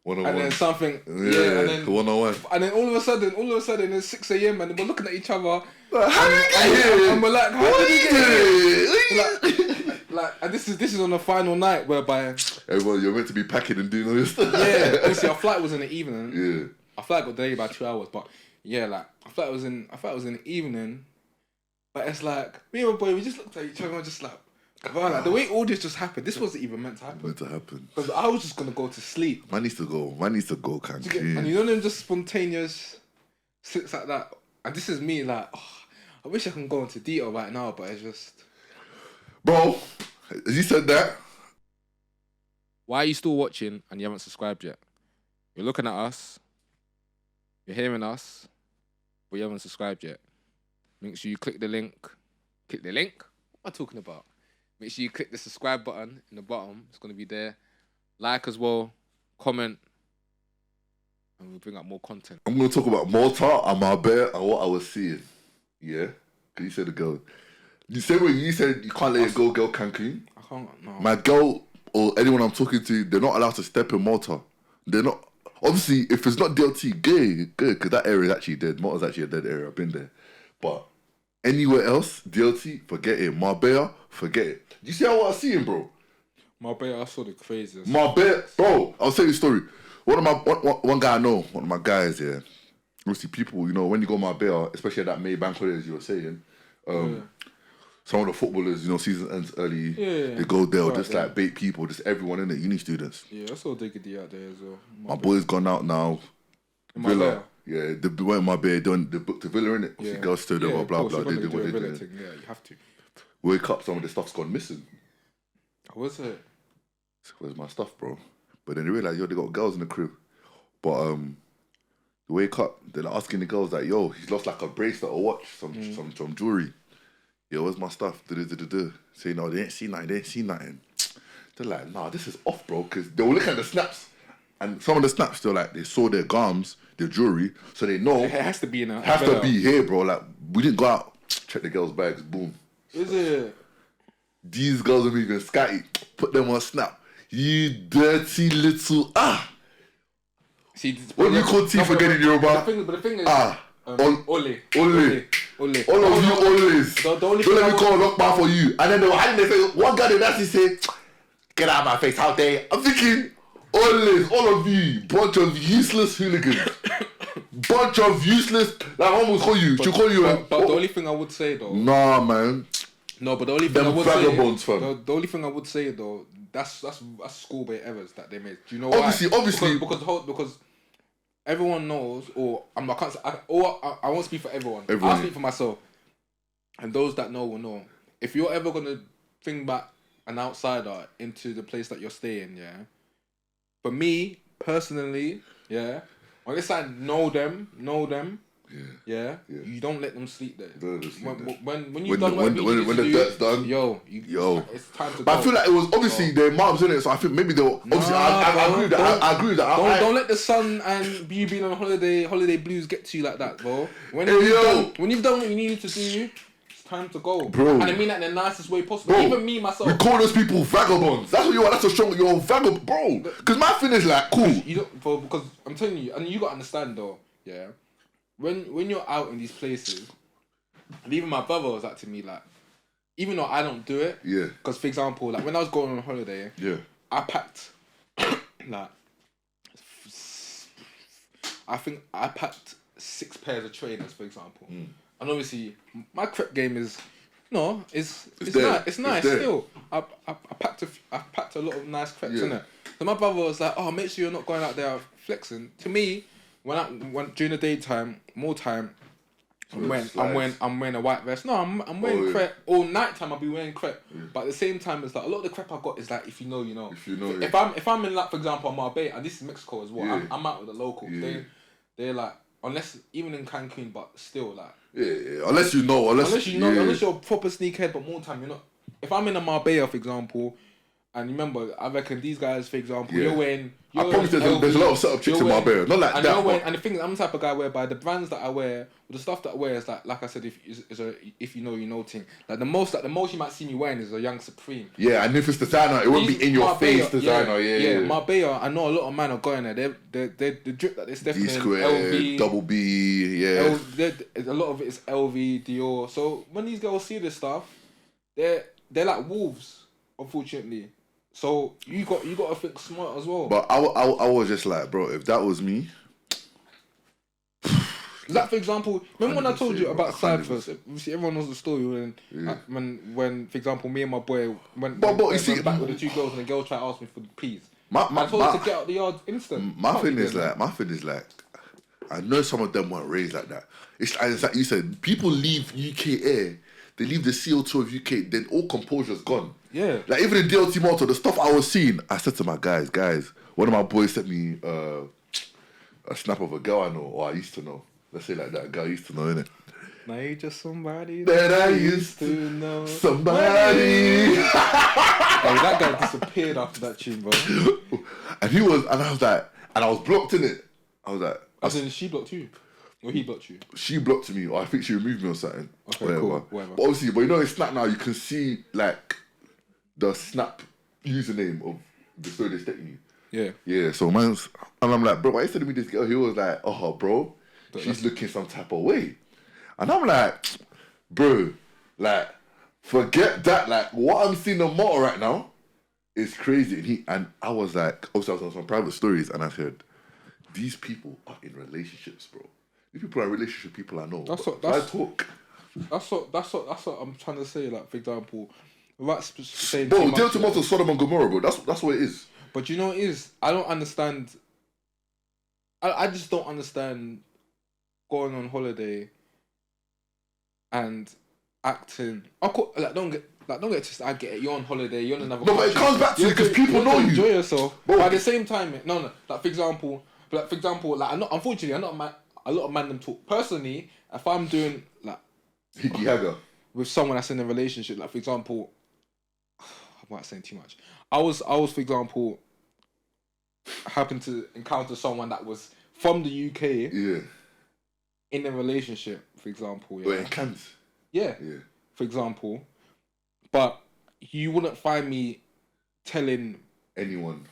1-on-1. And then something. Yeah, and then 1-on-1. And then all of a sudden, it's 6 a.m. and we're looking at each other. How did you get here? And we're like, how did you get here? Like, and this is on the final night whereby everyone, you're meant to be packing and doing all this stuff. Yeah, obviously our flight was in the evening. Yeah. Our flight got delayed by 2 hours, but yeah, like I thought it was in the evening. But it's like me and my boy, we just looked at each other and were just like, wow, like the way all this just happened, this wasn't even meant to happen. Because I was just gonna go to sleep. Man needs to go Cancun. And you know them just spontaneous sits like that. And this is me like, oh, I wish I can go into detail right now, but it's just. Bro, as you said that. Why are you still watching and you haven't subscribed yet? You're looking at us, you're hearing us, but you haven't subscribed yet. Make sure you click the link. What am I talking about? Make sure you click the subscribe button in the bottom. It's going to be there. Like as well, comment, and we'll bring up more content. I'm going to talk about Malta and Marbella and what I was seeing. Yeah? Because you said the girl. You said you can't let it go, girl, Cancun. I can't, no. My girl or anyone I'm talking to, they're not allowed to step in Malta. They're not. Obviously, if it's not DLT, good, because that area is actually dead. Malta's actually a dead area. I've been there. But anywhere else, DLT, forget it. Marbella, forget it. You see how what I'm seeing, bro? Marbella, I saw the craziest. Marbella, bro, I'll tell you a story. One guy I know, one of my guys, yeah. Obviously, people, you know, when you go to Marbella, especially at that May bank holiday, as you were saying, some of the footballers, you know, season ends early. Yeah. They go there, Right, just like bait people, just everyone in it, uni students. Yeah, I saw Diggity out there as well. My boy's gone out now. Villa. Yeah, they went in Marbella, they booked a villa in it. Yeah. Girls stood there, blah, blah, they did what they did. Yeah, you have to. Wake up, some of the stuff's gone missing. Was it? Where's my stuff, bro? But then they realize, yo, they got girls in the crib. But they wake up, they're like asking the girls like, yo, he's lost like a bracelet or watch, some jewelry. Yo, where's my stuff? Say, no, they ain't seen nothing. They're like, nah, this is off, bro, because they were looking at the snaps. And some of the snaps, they're like, they saw their garms, their jewelry, so they know. It has to be in a. Has to be here, bro. Like, we didn't go out, check the girls' bags, boom. Is it? These girls are even scatty. Put them on snap. You dirty little See, what do you call tea for getting Yoruba? But the thing is, Ole. All of you The Oles. only Don't thing let I me would- call a lock bar for you. And then they say, one guy did actually say, get out of my face, how dare. I'm thinking, Oles, all of you, bunch of useless hooligans. Bunch of useless, like I almost call you, she'll call you. But the only thing I would say though. Nah, man. No, but the only thing Them I would say. vagabonds, fam. The only thing I would say though, that's schoolboy errors that they made. Do you know Obviously, why? Because everyone knows, or I can't say, I won't speak for everyone. I'll speak for myself. And those that know will know. If you're ever gonna bring back an outsider into the place that you're staying, yeah. For me personally, yeah. Unless I know them, yeah. You don't let them sleep there. When you've done what you when the dirt's done, yo, it's time to go. But I feel like it was obviously their moms in it, so I think maybe they were obviously. I agree with that. I agree with that. Don't let the sun and you being on holiday blues get to you like that, bro. When you've done what you needed to do, it's time to go, bro. And I mean that in the nicest way possible. Bro, even me myself. we call those people vagabonds. That's what you are. That's a strong. You're a vagabond, bro. Because my thing is like cool. You don't, bro, because I'm telling you, and you gotta understand though, yeah. When you're out in these places, and even my brother was like to me like, even though I don't do it, yeah. Because for example, like when I was going on holiday, yeah, I packed like, I think I packed 6 pairs of trainers, for example, and obviously my crep game is, it's nice still. I packed a lot of nice creps in it. So my brother was like, oh, make sure you're not going out there flexing. To me, when during the daytime, more time, I'm wearing a white vest. No, I'm wearing crepe. All night time I'll be wearing crepe. Yeah. But at the same time, it's like a lot of the crepe I got is like if you know, you know. If you know. If I'm in like for example Marbella, and this is Mexico as well. Yeah. I'm out with the locals. Yeah. They're like unless even in Cancun, but still like. Yeah. Unless you know. Unless you're a proper sneakerhead, but more time you're not. If I'm in a Marbella, for example. And remember, I reckon these guys, for example, you're wearing. I promise there's a lot of setup chicks in Marbella. Not like that. And the thing is, I'm the type of guy whereby the brands that I wear, the stuff that I wear is like I said, if you know thing. Like the most you might see me wearing is a Young Supreme. Yeah, and if it's designer, it won't be in your face designer. Yeah. Marbella, I know a lot of men are going there. They the drip that it's definitely D-square, LV, double B. Yeah. A lot of it is LV, Dior. So when these girls see this stuff, they're like wolves, unfortunately. So you got to think smart as well. But I was just like, bro, if that was me. Like for example, remember when I told you about Cyprus? Obviously, everyone knows the story when for example, me and my boy went back with the two girls and the girl tried to ask me for the peas. I told her to get out the yard instant. My thing is like, I know some of them weren't raised like that. It's like you said, people leave UK Air, they leave the CO2 of UK, then all composure's gone. Yeah. Like even in DLT Malta, the stuff I was seeing, I said to my guys, one of my boys sent me a snap of a girl I know, or I used to know. Let's say like that, a girl I used to know, innit? Now you're just somebody that I used to know. Somebody. Hey, that guy disappeared after that tune, bro. And I was blocked in it. I was like, as in she blocked you? Or he blocked you? She blocked me, or I think she removed me or something. Okay, whatever. Cool. But obviously, you know in Snap now, you can see like the Snap username of the story they sent you. Yeah. Yeah, so and I'm like, bro, why you sending me this girl? He was like, oh, bro, she's looking some type of way. And I'm like, bro, like, forget that. Like, what I'm seeing on Malta right now is crazy. And I was like, also I was on some private stories, and I said, these people are in relationships, bro. These people are relationship people I know. That's what I'm trying to say. Like for example, bro, deal to Malta, Sodom and Gomorrah, bro. That's what it is. But you know what it is? I don't understand. I just don't understand going on holiday and acting. Don't get twisted. I get it. You're on holiday. You're on another. No, but it comes back to you because people know you. Enjoy yourself. Bro. But at the same time, no. Like for example, like unfortunately, a lot of man them talk. Personally, if I'm doing like with someone that's in a relationship, like for example, I'm not saying too much. I was for example, happened to encounter someone that was from the UK. Yeah. In a relationship, for example. Yeah. Where in Cancun. Yeah. For example, but you wouldn't find me telling anyone.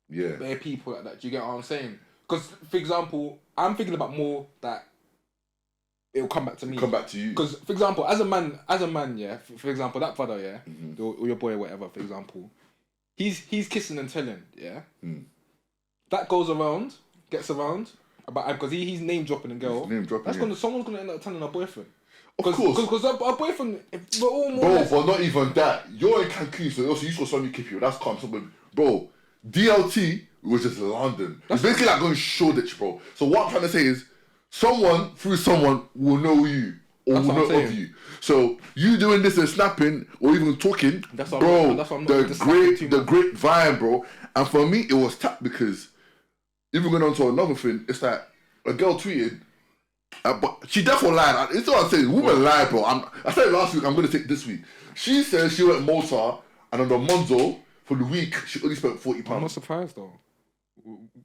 Yeah. Bare people like that. Do you get what I'm saying? Because, for example, I'm thinking about more that it'll come back to me. Come back to you. Because, for example, as a man, yeah. For example, that brother, yeah, or your boy, or whatever. For example, he's kissing and telling, yeah. That goes around, gets around, because he's name dropping a girl. Someone's gonna end up telling her boyfriend. Of course. Because our boyfriend, we're all more. Bro, but not even that. You're in Cancun, so also you saw somebody keep you. That's calm. So, bro, DLT was just London. It's basically like going Shoreditch, bro. So what I'm trying to say is, someone through someone will know you or will know of you. So you doing this and snapping or even talking, the great vibe, bro. And for me, it was tapped because even going on to another thing, it's like a girl tweeted. But she definitely lied. It's what I'm saying. Women lie, bro. I said it last week. I'm going to take this week. She said she went Malta and on the Monzo for the week she only spent £40. I'm not surprised though.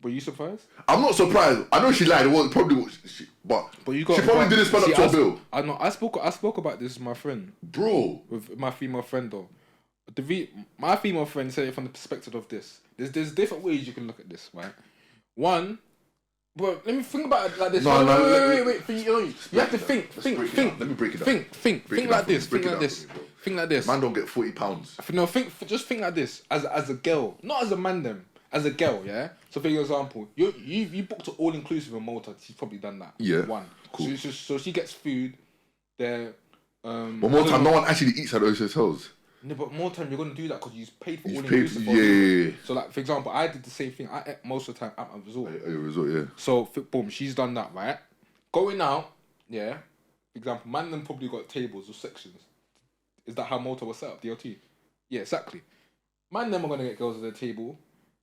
Were you surprised? I'm not surprised. I know she lied. It was probably, she probably didn't spend up to a bill. I know. I spoke about this with my friend, bro. With my female friend though. My female friend said it from the perspective of this. There's different ways you can look at this, right? One. Bro, let me think about it like this. Wait. You have to think. Let me break it down. Think like this. Think like this. Man don't get £40. No, just think like this. As a girl, not as a man. Them as a girl, yeah. So for example, you booked an all inclusive in Malta. She's probably done that. Yeah. One. Cool. So she gets food. There. But more time, no one actually eats at those hotels. No, but more time you're gonna do that because you paid for all inclusive. Yeah. So like for example, I did the same thing. I ate most of the time at a resort. A resort, yeah. So boom, she's done that, right? Going out, yeah. For example, man them probably got tables or sections. Is that how Malta was set up? DLT. Yeah, exactly. Man them are gonna get girls at the table.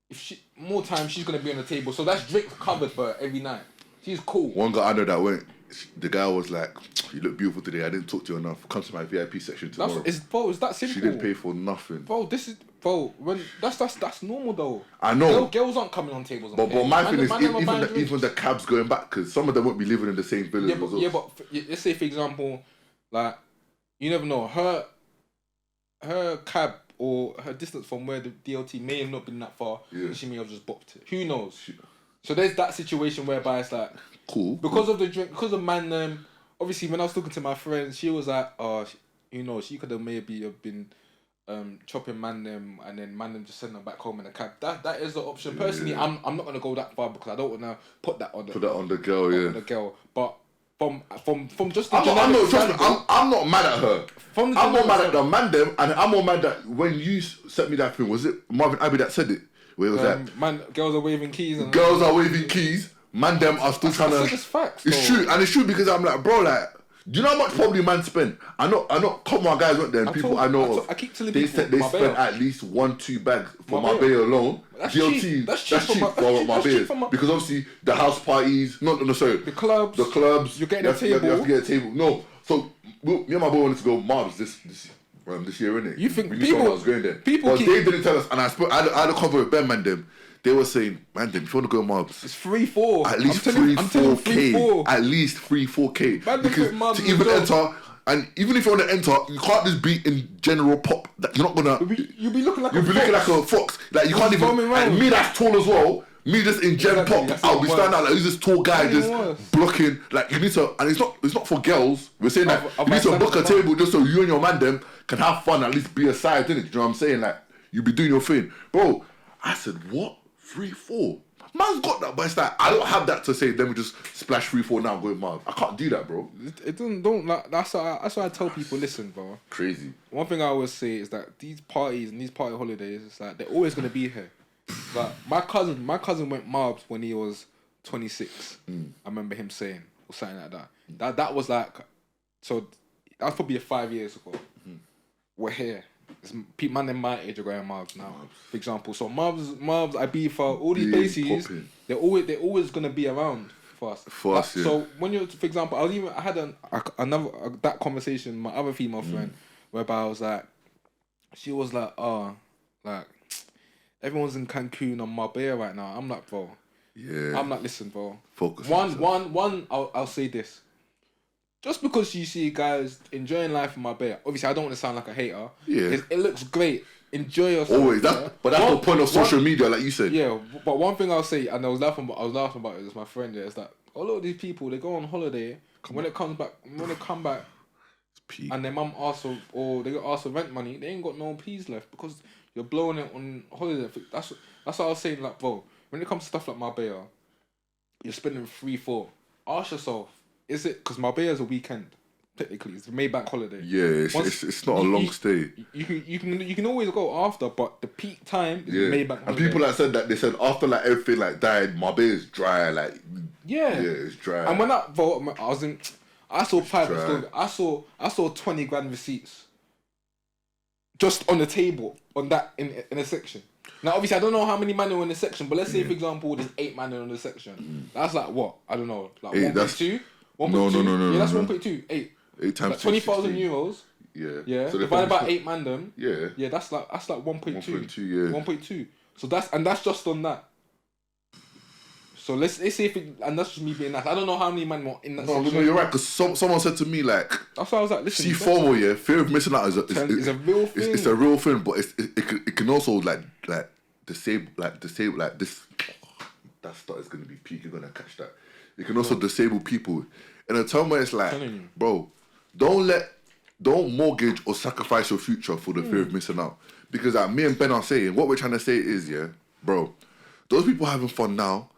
If she more time, she's gonna be on the table. So that's drinks covered for her every night. She's cool. One guy I know that went. The guy was like, "You look beautiful today. I didn't talk to you enough. Come to my VIP section tomorrow." It's that simple. She didn't pay for nothing. Bro, when that's normal though. I know. Girls aren't coming on tables. But my thing is, even the cabs going back, because some of them won't be living in the same village. Yeah, but let's say for example, like you never know, her cab or her distance from where the DLT may have not been that far. Yeah. She may have just bopped it. Who knows? So there's that situation whereby it's like cool because of the drink, because of man. Obviously, when I was talking to my friend, she was like, "Oh, she could have maybe have been chopping man them and then man them just send them back home in a cab." That is the option. Personally, I'm not gonna go that far because I don't wanna put that on the girl. On the girl, but from just the I'm not mad at her. I'm not mad at the man them, and I'm more mad that when you sent me that thing, was it Marvin Abbey that said it? Where it was that girls are waving keys. Man them are still trying to. It's facts. It's true, and it's true because I'm like, bro, like, do you know how much probably man spent? I know. Come on, guys, went there. And people I know of. I keep telling they people said they spent at least 1-2 bags for Marbella alone. That's DLT, cheap. that's cheap for Marbella because obviously the house parties, sorry, the clubs. You're getting a table. You have to get a table. No, so me and my boy wanted to go Marbs this year, innit? You think we people was going there? People they didn't tell us, and I had a convo with Ben man them. They were saying, man, if you want to go Marbs, it's 3-4. At least 3-4K. At least 3-4K. Because to even enter, and even if you want to enter, you can't just be in general pop. That you're not gonna. You'll be looking like a fox. Like you can't even. And me that's tall as well. Me just in gen pop, I'll be standing out like who's this tall guy just blocking. Like you need to, and it's not for girls. We're saying that you need to book a table just so you and your man them can have fun. At least be aside, innit? You know what I'm saying? Like you be doing your thing, bro. I said what? 3-4. Man's got that, but it's like I don't have that to say. Then we just splash 3-4 now, go Mars. I can't do that, bro. It don't like that's why I tell people. Listen, bro. Crazy. One thing I always say is that these parties and these party holidays, it's like they're always gonna be here. Like my cousin went Marbs when he was 26. I remember him saying or something like that. That was like, so that was probably 5 years ago. We're here. Man in my age are going Marbs now, for example. So Marbs, Ibiza, all these places, they're always gonna be around for us. Yeah. So when you're, for example, I had that conversation with my other female friend, whereby I was like, she was like, oh, like everyone's in Cancun on Marbella right now. I'm like, bro, I'm like, listen, bro. Focus. I'll say this. Just because you see guys enjoying life in Marbella, obviously I don't want to sound like a hater. Yeah. It looks great. Enjoy yourself. Always. That's the point of social media, like you said. Yeah, but one thing I'll say, and I was laughing about it, is my friend there, is that a lot of these people, they go on holiday, when they come back, and their mum asks or they get asked for rent money, they ain't got no peas left because you're blowing it on holiday. That's what I was saying, like, bro, when it comes to stuff like Marbella, you're spending 3-4. Ask yourself, is it because Marbella is a weekend? Technically, it's a Maybank holiday. Yeah, it's not a long stay. You can always go after, but the peak time is Maybank holiday. And people that said that, they said after like everything like died, Marbella is dry. Like it's dry. And when I saw private stores. I saw 20 grand receipts just on the table on that in a section. Now, obviously, I don't know how many men are in the section, but let's say, for example, there's 8 men in the section. That's like what? I don't know, like 1.2. No. Yeah, that's 1.2. 8 times like 20,000 euros. Yeah. So divided by 8 mandem. Yeah. Yeah, that's like 1.2. 1.2. Yeah. 1.2. So that's just on that. So let's say and that's just me being nice. I don't know how many men were in that. No, you're right. Because someone said to me like, that's why I was like, listen. See, FOMO, fear of missing out is a real thing. It's a real thing, but it can also like disable this. That stuff is gonna be peak. You're gonna catch that. It can also disable people in a time where it's like, bro, don't mortgage or sacrifice your future for the fear of missing out. Because like me and Ben are saying, what we're trying to say is, bro, those people having fun now,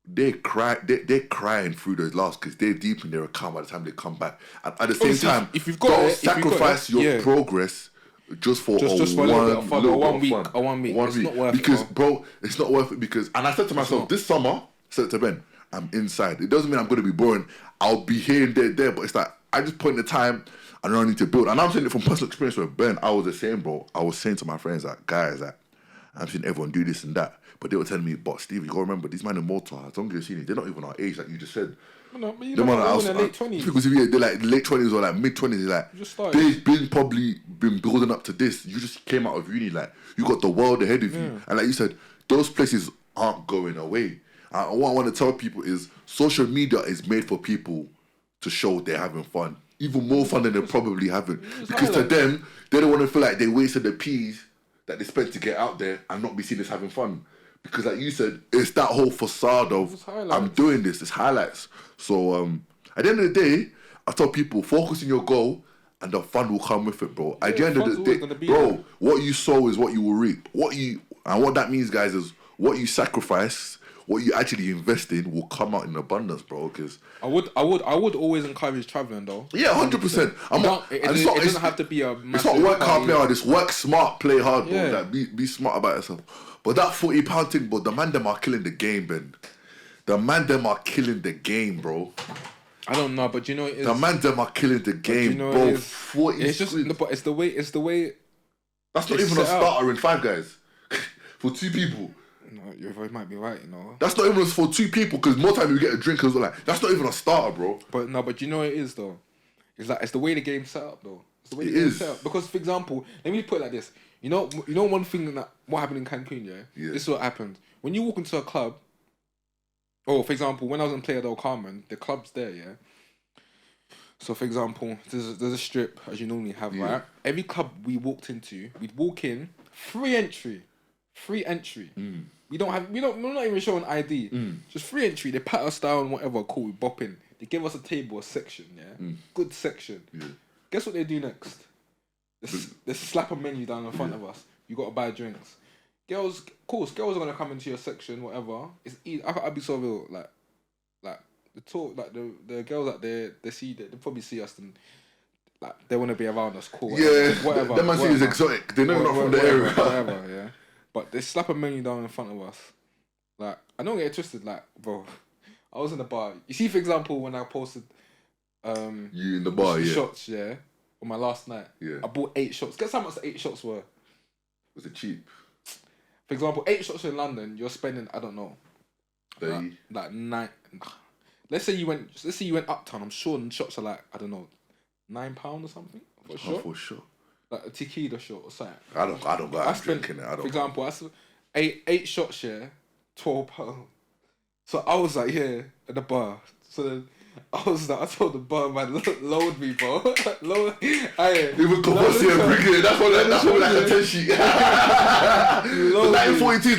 they're crying through those laughs because they're deep in their account by the time they come back. And at the same time, if you've got sacrifice your progress just for one week. It's not worth because, bro, it's not worth it because. And I said to myself, this summer, I said to Ben, I'm inside. It doesn't mean I'm going to be boring. I'll be here and there, but it's like at this point in time, I don't need to build. And I'm saying it from personal experience with Ben. I was the same, bro. I was saying to my friends, like, guys, like, I'm seeing everyone do this and that. But they were telling me, but Steve, you gotta remember, these men in Malta, as long as you've seen it, they're not even our age, like you just said. No, but you know, in their late 20s. Because they're like late 20s or like mid 20s, like, they've been building up to this. You just came out of uni, like, you got the world ahead of you. And like you said, those places aren't going away. And what I want to tell people is social media is made for people to show they're having fun. Even more fun than they're probably having. Because to them, they don't want to feel like they wasted the peas that they spent to get out there and not be seen as having fun. Because like you said, it's that whole facade of I'm doing this, it's highlights. So at the end of the day, I tell people, focus on your goal and the fun will come with it, bro. At the end of the day, bro, what you sow is what you will reap. And what that means, guys, is what you sacrifice, what you actually invest in will come out in abundance, bro. Because I would always encourage traveling, though. Yeah, 100%. It doesn't have to be a. It's not work hard, play hard. It's work smart, play hard, bro. Like, be smart about yourself. But that £40 thing, bro, the man them are killing the game, Ben. The man them are killing the game, bro. I don't know, but you know it is. The man them are killing the game, you know, bro. 40. It's just, no, but it's the way. That's not even a starter in Five Guys for two people. No, you might be right, you know. That's not even for two people, because more time you get a drink as well. Like, that's not even a starter, bro. But you know what it is though. It's the way the game's set up though. It's the way the game's set up. Because for example, let me put it like this. You know one thing that what happened in Cancun, yeah? This is what happened. When you walk into a club, or for example, when I was in Playa del Carmen, the club's there, yeah. So for example, there's a strip as you normally have, right? Every club we walked into, we'd walk in, free entry. We're not even showing ID. Just free entry. They pat us down, whatever, cool, we bop in. They give us a table, a section, yeah? Good section. Guess what they do next? They slap a menu down in front of us. You gotta buy drinks. Girls are gonna come into your section, whatever. It's easy. I'd be so real, like the talk, like the girls out there, they probably see us and like they wanna be around us, cool. Whatever. Them man see is exotic. They're not from the area. Whatever, yeah. But they slap a menu down in front of us. Like, I don't get it twisted, like, bro. I was in the bar. You see, for example, when I posted you in the bar, shots, on my last night. I bought 8 shots. Guess how much the 8 shots were? Was it cheap? For example, 8 shots in London, you're spending, I don't know. 30? Like 9. Let's say you went uptown, I'm sure the shots are like, I don't know, £9 or something for a shot. For sure. Like a tequila shot or something. I don't go out drinking it. For example, I spent 8 shots, £12. So I was like, at the bar. So then I told the bar man, load me, bro. Load. Even Courvoisier and bring it. That's what like a 10 sheet. The 1942 is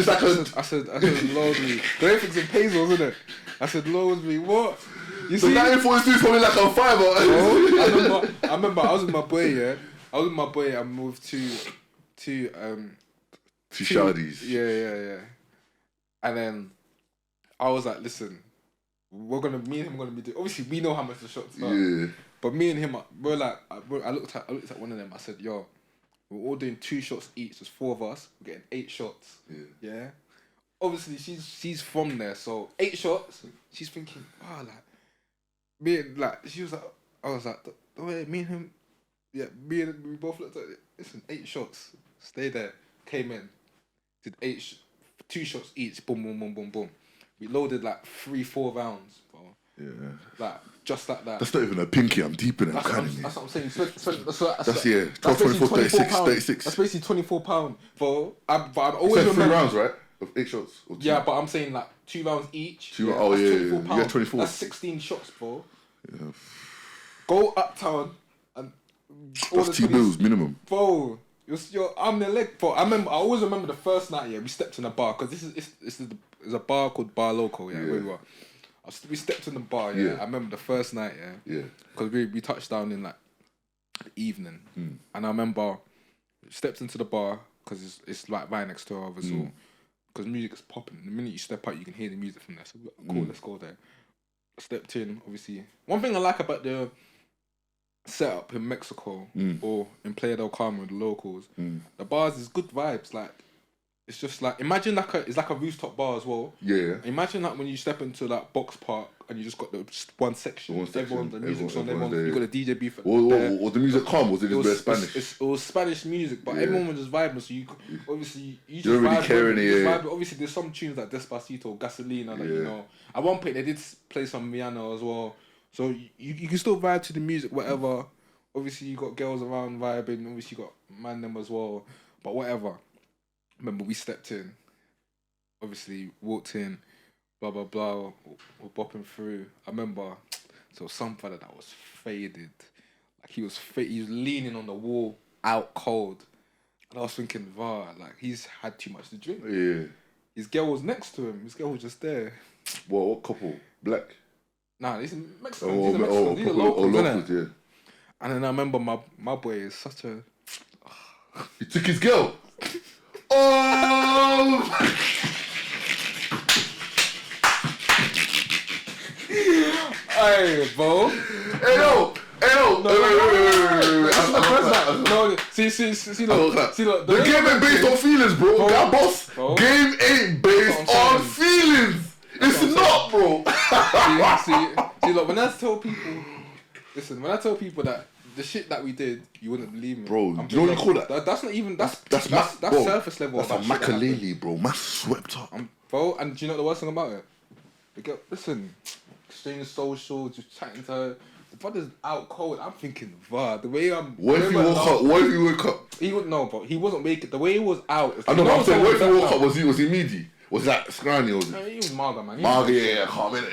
like a. I said, load me. The everything's in pesos, isn't it? I said, load me. What? You see, 1942 is probably like a fiver. I remember I was with my boy, I moved to Shawty's. Yeah. And then I was like, listen, me and him are gonna be doing. Obviously, we know how much the shots are. Yeah. But me and him, we're like, I looked at one of them. I said, yo, we're all doing 2 shots each. There's 4 of us. We're getting 8 shots. Yeah. Obviously, she's from there, so 8 shots. She's thinking, she was like, I was like, the way me and him, we both looked at it. Listen, 8 shots. Stay there. Came in, did 2 shots each. Boom, boom, boom, boom, boom. We loaded like 3-4 rounds, bro. Yeah. Like just like that. That's not even a pinky. I'm deep in it. That's what I'm saying. That's 12, 24, 36. That's basically £24, bro. But I'm always remember 3 rounds, right? Of 8 shots. Or 2? Yeah, but I'm saying like 2 rounds each. £24. Yeah, 24. That's 16 shots, bro. Yeah. Go uptown and. That's $2 minimum, bro. You're arm and leg, bro. I always remember the first night. We stepped in a bar because this is a bar called Bar Loco. Where we were. We stepped in the bar. I remember the first night. Because we touched down in like the evening, and I remember stepped into the bar because it's like right next to our resort. Because music is popping. The minute you step out, you can hear the music from there. So cool, let's go there. Stepped in. Obviously, one thing I like about the setup in Mexico or in Playa del Carmen with the locals, the bars is good vibes. Like it's just like imagine it's like a rooftop bar as well. Yeah. Imagine like when you step into that box park and you just got just one section. The music's on. You got a DJ booth. Was the music calm? Was it just Spanish? It was Spanish music, but everyone was just vibing. So you obviously you just don't really care any. Obviously, there's some tunes like Despacito, Gasolina, like you know. At one point they did play some Rihanna as well. So you can still vibe to the music, whatever. Obviously you got girls around vibing. Obviously you got man them as well. But whatever. Remember we stepped in. Obviously walked in. Blah blah blah. We're bopping through. I remember. So some fella that was faded. Like he was leaning on the wall, out cold. And I was thinking, like he's had too much to drink. Yeah. His girl was next to him. His girl was just there. What couple? Black? Nah, these are Mexicans. These are Mexicans. These are locals, yeah. And then I remember my boy is such a... He took his girl. Oh! Hey, bro. Hey, yo. No, see, look. The game ain't based on feelings, bro. That boss. Game ain't based on feelings. It's not, bro. see, look, when I tell people that the shit that we did, you wouldn't believe me. Bro, you know what you call that? That's not even, that's surface level. That's a makalele, bro. Man swept up. Bro, and do you know the worst thing about it? Listen, exchange social, just chatting to her. The brother's out cold. I'm thinking, the way I'm... What if he woke up? He wouldn't know, but he wasn't making... The way he was out... I know, but I'm saying, what if he woke up? Was he meaty? Was that scrawny or was it? He was Marga, man. Yeah, calm in.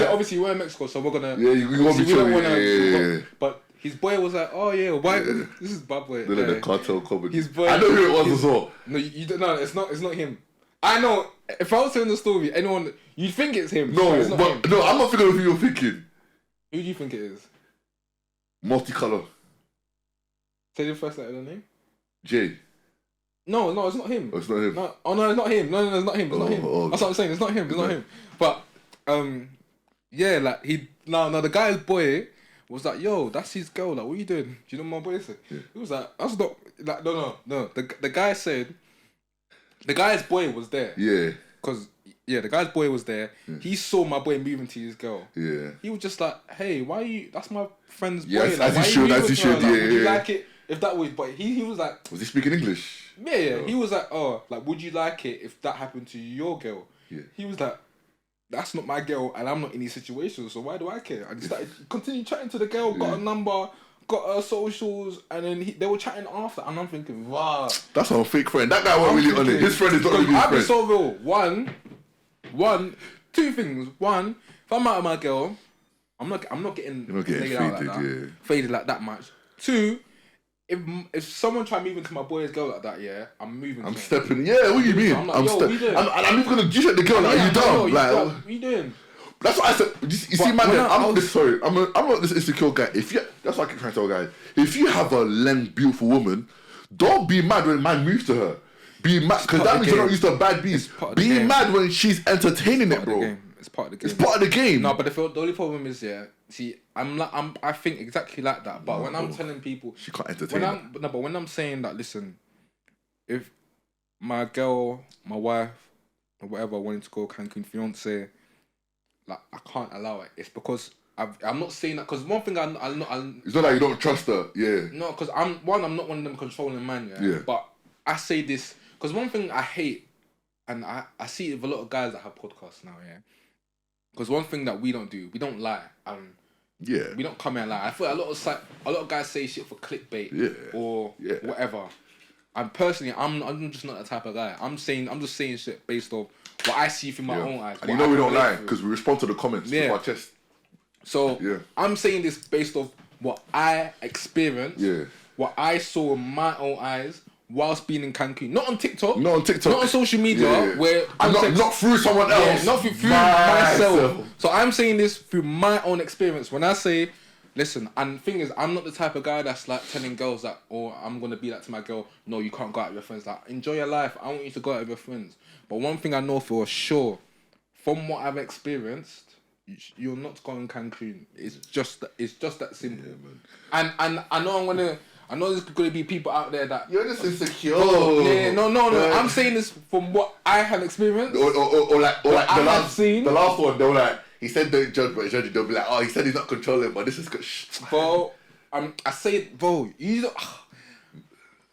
Obviously, we're in Mexico, so we're gonna... Yeah, you want to be chill. Yeah. But his boy was like, oh yeah, why? Yeah. This is bad boy. The cartel comedy. His boy... I know who it was as well. No, you don't know. It's not him. I know. If I was telling the story, anyone... You'd think it's him. No, it's not him. No, I'm not thinking of who you're thinking. Who do you think it is? Multicolour. Say the first letter of the name. J. No, it's not him. Oh, it's not him. No, it's not him. No, it's not him. It's not him. Okay. That's what I'm saying. It's not him. It's not him. But yeah, like now the guy's boy was like, yo, that's his girl. Like, what are you doing? Do you know what my boy said? Yeah. He was like, that's not like no. The guy said the guy's boy was there. Yeah. The guy's boy was there. Yeah. He saw my boy moving to his girl. Yeah. He was just like, hey, why are you? That's my friend's boy. Yes, like, as he should. Like, would you like it if that was? But he was like, was he speaking English? Yeah. He was like, oh, like, would you like it if that happened to your girl? Yeah. He was like, that's not my girl, and I'm not in these situations, so why do I care? I started continue chatting to the girl, got a number, got her socials, and then they were chatting after, and I'm thinking, wow, that's our fake friend. That guy wasn't really on it. His friend is not really his friend. I've been so real. Two things. One, if I'm out with my girl, I'm not getting faded like that much. Two, if someone try moving to my boy's girl like that, yeah, I'm moving. I'm stepping. Yeah, what do you mean? I'm like, what you doing? I'm even gonna G-check the girl. Like, you dumb? Like, what you doing? That's what I said. You see, man, I'm not this insecure guy. That's what I keep trying to tell guys. If you have a beautiful woman, don't be mad when man moves to her. Be mad because that means you're not used to a bad beast. Be mad when she's entertaining it, bro. It's part of the game. It's part of the game. No, but the only problem is, see, I think exactly like that. But when I'm telling people, she can't entertain. But when I'm saying that, listen, if my girl, my wife, or whatever wanted to go Cancun, fiance, like I can't allow it. It's because I'm not saying that because one thing I'm not. It's not like you don't trust her. Yeah. No, because I'm not one of them controlling man. Yeah. But I say this because one thing I hate, and I see it with a lot of guys that have podcasts now. Yeah. Because one thing that we don't do, we don't lie. We don't come here and lie. I feel like a lot of guys say shit for clickbait or whatever. And personally, I'm just not the type of guy. I'm just saying shit based off what I see through my own eyes. And you know we don't lie because we respond to the comments with our chest. So I'm saying this based off what I experienced, what I saw with my own eyes whilst being in Cancun. Not on TikTok. Not on social media. Where I'm not through someone else. Not through myself. So I'm saying this through my own experience. When I say, listen, and the thing is, I'm not the type of guy that's like telling girls that, or I'm going to be like to my girl, no, you can't go out with your friends. Like, enjoy your life. I want you to go out with your friends. But one thing I know for sure, from what I've experienced, you're not going Cancun. It's just that simple. Yeah, man. And I know I know there's gonna be people out there that You're just insecure. yeah, no. I'm saying this from what I have experienced. Or like the last one, they were like, he said don't judge, but judge, they'll be like, oh, he said he's not controlling, but this is good. Bro, I say it, bro. You don't.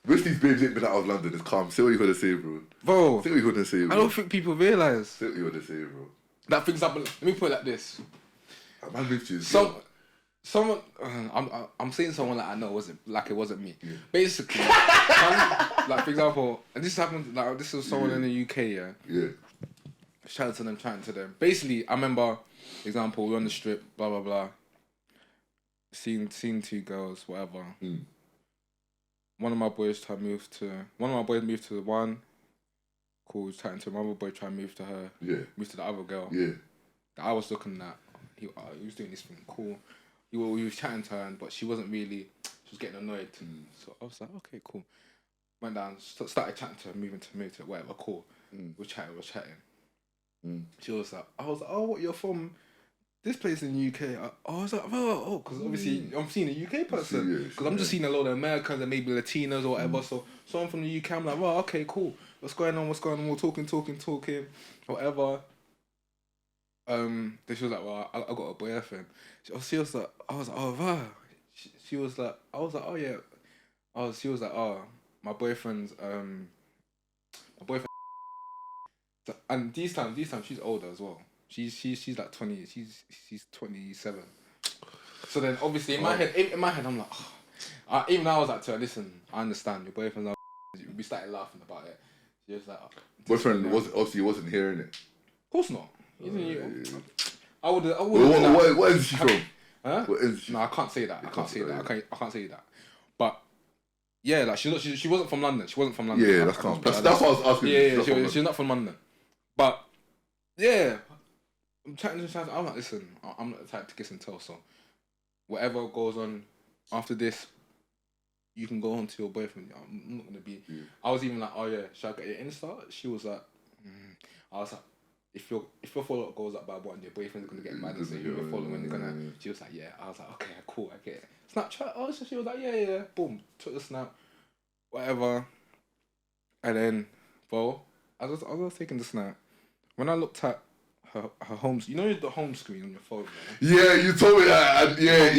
Wish these babes ain't been out of London. It's calm. Say what you gonna say, bro. Bro, say what you gonna say, bro. I don't think people realise. Say what you gonna say, bro. That, for example, let me put it like this. Man, moved to someone, I'm saying someone that I know it wasn't me. Yeah. Basically, like for example, and this happened. Like this was someone in the UK. Yeah. Yeah. Chatting to them. Basically, I remember, example, we're on the strip, blah blah blah. Seeing two girls, whatever. One of my boys moved to the one. Cool, was chatting to another boy, trying to move to her. Yeah. Move to the other girl. Yeah. That I was looking at. He was doing this thing. Cool. He was chatting to her, but she wasn't really. She was getting annoyed. So I was like, okay, cool. Went down, started chatting to her, move to whatever. Cool. We're chatting. She was like, I was like, oh, what, you're from this place in the UK? I was like, oh, because obviously I'm seeing a UK person. Because I'm just seeing a lot of Americans and maybe Latinos or whatever. So I'm from the UK. I'm like, oh, okay, cool. What's going on? We're talking, whatever. Then she was like, well, I got a boyfriend. She was like, I was like, oh, wow. She was like, I was like, oh, yeah. She was like, oh, my boyfriend's, and these times she's older as well. She's like 20, she's 27. So then obviously in my head, I'm like, oh. Even I was like to her, listen, I understand, your boyfriend's like, we started laughing about it. She was like, boyfriend wasn't hearing it. Of course not. I would. What is she from? Huh? What is she? No, I can't say that. I can't say that. But yeah, like she wasn't from London. Yeah, that's calm. That's what I was asking. Yeah, she's not from London. But yeah, I'm chatting. I'm like, listen, I'm not the type to kiss and tell. So whatever goes on after this, you can go on to your boyfriend. I'm not gonna be. Yeah. I was even like, oh yeah, should I get your Insta? She was like, I was like, if your follow up goes up by one, your boyfriend's gonna get mad and say you're following. They're gonna. She was like, yeah. I was like, okay, cool, I get it. Snapchat. Oh, so she was like, yeah. Boom, took the snap, whatever. And then, bro, I was taking the snap. When I looked at her home, you know the home screen on your phone. Right? Yeah, you told me that. Yeah.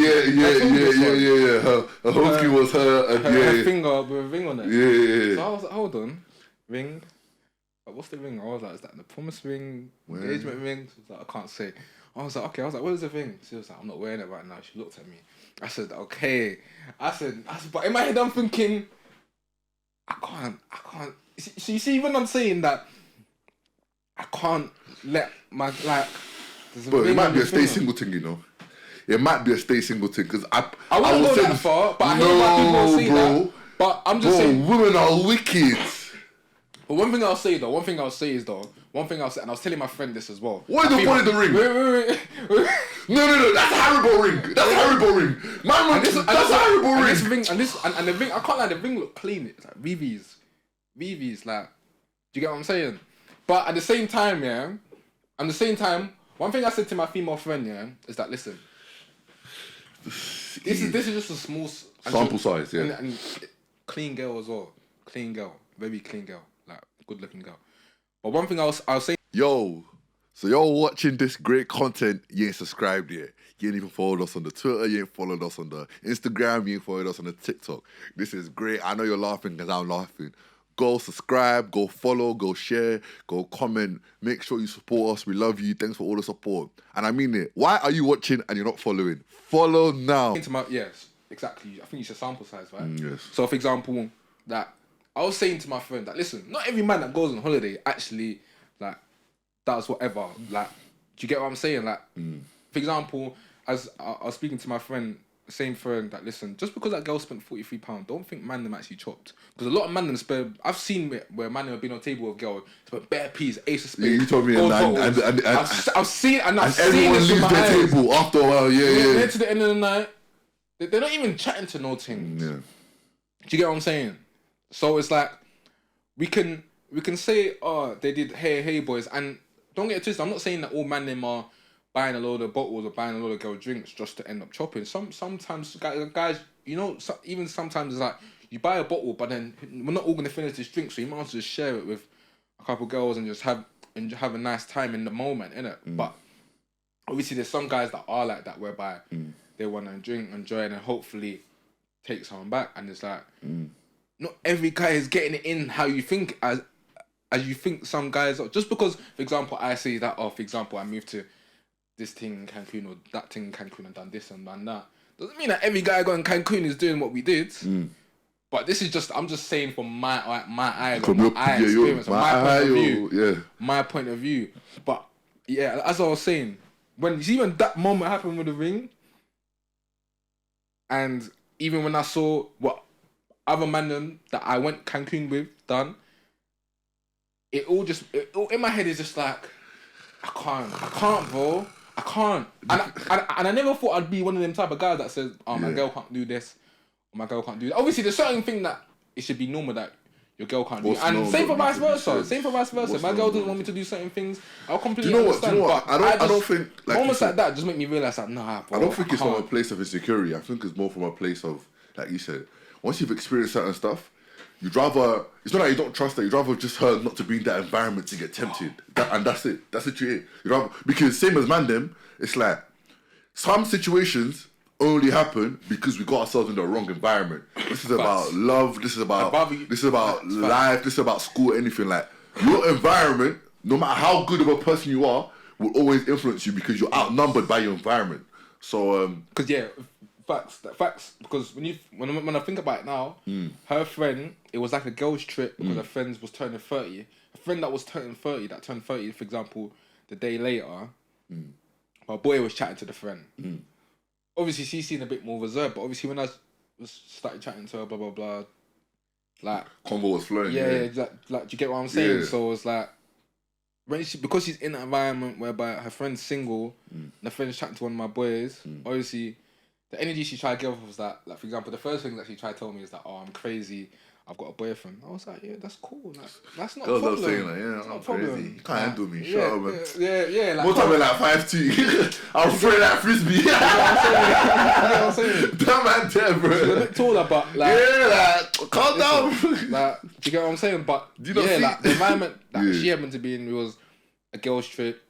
Her home screen was her finger with a ring on it. Yeah. So I was like, hold on, ring. Like, what's the ring? I was like, is that the promise ring, engagement ring? She was like, I can't say. I was like, okay. I was like, what is the ring? She was like, I'm not wearing it right now. She looked at me. I said, okay. I said, but in my head I'm thinking, I can't. See, when I'm saying that, I can't let my But it might be a stay single thing, you know. It might be a stay single thing because I wouldn't go that far, but I hear about people say that. But I'm just saying, women are wicked. But one thing I'll say, and I was telling my friend this as well. What is the point of the ring? Wait. No, that's a Haribo ring. That's a Haribo ring. That's a Haribo ring. And the ring, I can't lie, the ring look clean. It's like VV's, like, do you get what I'm saying? But at the same time, one thing I said to my female friend, is that, listen, this is just a small sample size, yeah. And clean girl as well. Clean girl. Very clean girl. Like, good looking girl. But one thing I'll say... Yo, so you're watching this great content, you ain't subscribed yet. You ain't even followed us on the Twitter, you ain't followed us on the Instagram, you ain't followed us on the TikTok. This is great. I know you're laughing because I'm laughing. Go subscribe, go follow, go share, go comment. Make sure you support us. We love you. Thanks for all the support. And I mean it. Why are you watching and you're not following? Follow now. Yes, exactly. I think you said sample size, right? Yes. So, for example, that I was saying to my friend that, listen, not every man that goes on holiday actually, like, does whatever. Like, do you get what I'm saying? Like, for example, as I was speaking to my friend, same friend, that, listen, just because that girl spent £43, don't think man them actually chopped. Because a lot of man them spend, I've seen where man them have been on a table with a girl, spent bare peas, ace of spades. Yeah, you told me, I've seen, and I've seen everyone this leaves with my their eyes. table after a while, Then to the end of the night, they're not even chatting to no things. Yeah. Do you get what I'm saying? So it's like, we can say, oh, they did hey boys, and don't get it twisted, I'm not saying that all man them are buying a load of bottles or buying a load of girl drinks just to end up chopping. Sometimes guys even sometimes it's like you buy a bottle, but then we're not all gonna finish this drink, so you might as well just share it with a couple girls and just have a nice time in the moment, innit? But obviously, there's some guys that are like that, whereby they want to drink, enjoy, and then hopefully take someone back, and it's like not every guy is getting it in how you think as you think some guys are. Just because, for example, I say that, for example, I moved to this thing in Cancun or that thing in Cancun and done this and done that, doesn't mean that every guy going Cancun is doing what we did. But this is just, I'm just saying from my eyes, my eye experience, my point of view. My point of view. But yeah, as I was saying, when that moment happened with the ring, and even when I saw what other man that I went Cancun with done, it all in my head is just like, I can't, bro. I can't. And I never thought I'd be one of them type of guys that says, oh, my girl can't do this, or my girl can't do that. Obviously, there's certain thing that it should be normal that your girl can't do. And same for vice versa. My girl doesn't want me to do certain things. I'll completely understand. Do you know what? I don't think... Like moments like that just make me realise that, nah, bro, I don't think it's from a place of insecurity. I think it's more from a place of, like you said, once you've experienced certain stuff, you'd rather... It's not like you don't trust her. You'd rather just her not to be in that environment to get tempted. And that's it. That's it. You'd rather, because same as Mandem, it's like some situations only happen because we got ourselves in the wrong environment. This is about love. This is about life. This is about school. Anything. Like your environment, no matter how good of a person you are, will always influence you because you're outnumbered by your environment. So, because facts. Because when I think about it now, her friend, it was like a girls' trip because her friend was turning 30. A friend that was turning 30, that turned 30, for example, the day later, my boy was chatting to the friend. Obviously, she seemed a bit more reserved, but obviously when I started chatting to her, blah, blah, blah, like... Convo was flowing. Yeah, like, do you get what I'm saying? Yeah. So it's like, because she's in an environment whereby her friend's single, and her friend's chatting to one of my boys, obviously, the energy she tried to give off was that, like, for example, the first thing that she tried to tell me is that, oh, I'm crazy, I've got a boyfriend. I was like, yeah, that's cool. That's not a problem. Saying like, yeah, I'm crazy. You can't handle me. Shut up, man. Yeah. Like, more time than like 5'2". I'm afraid that frisbee. You know what I'm saying? That man dead, bro. She's a bit taller, but like... Yeah, like, calm down. Like, do you get what I'm saying? But, like, the environment that she happened to be in was a girl's trip,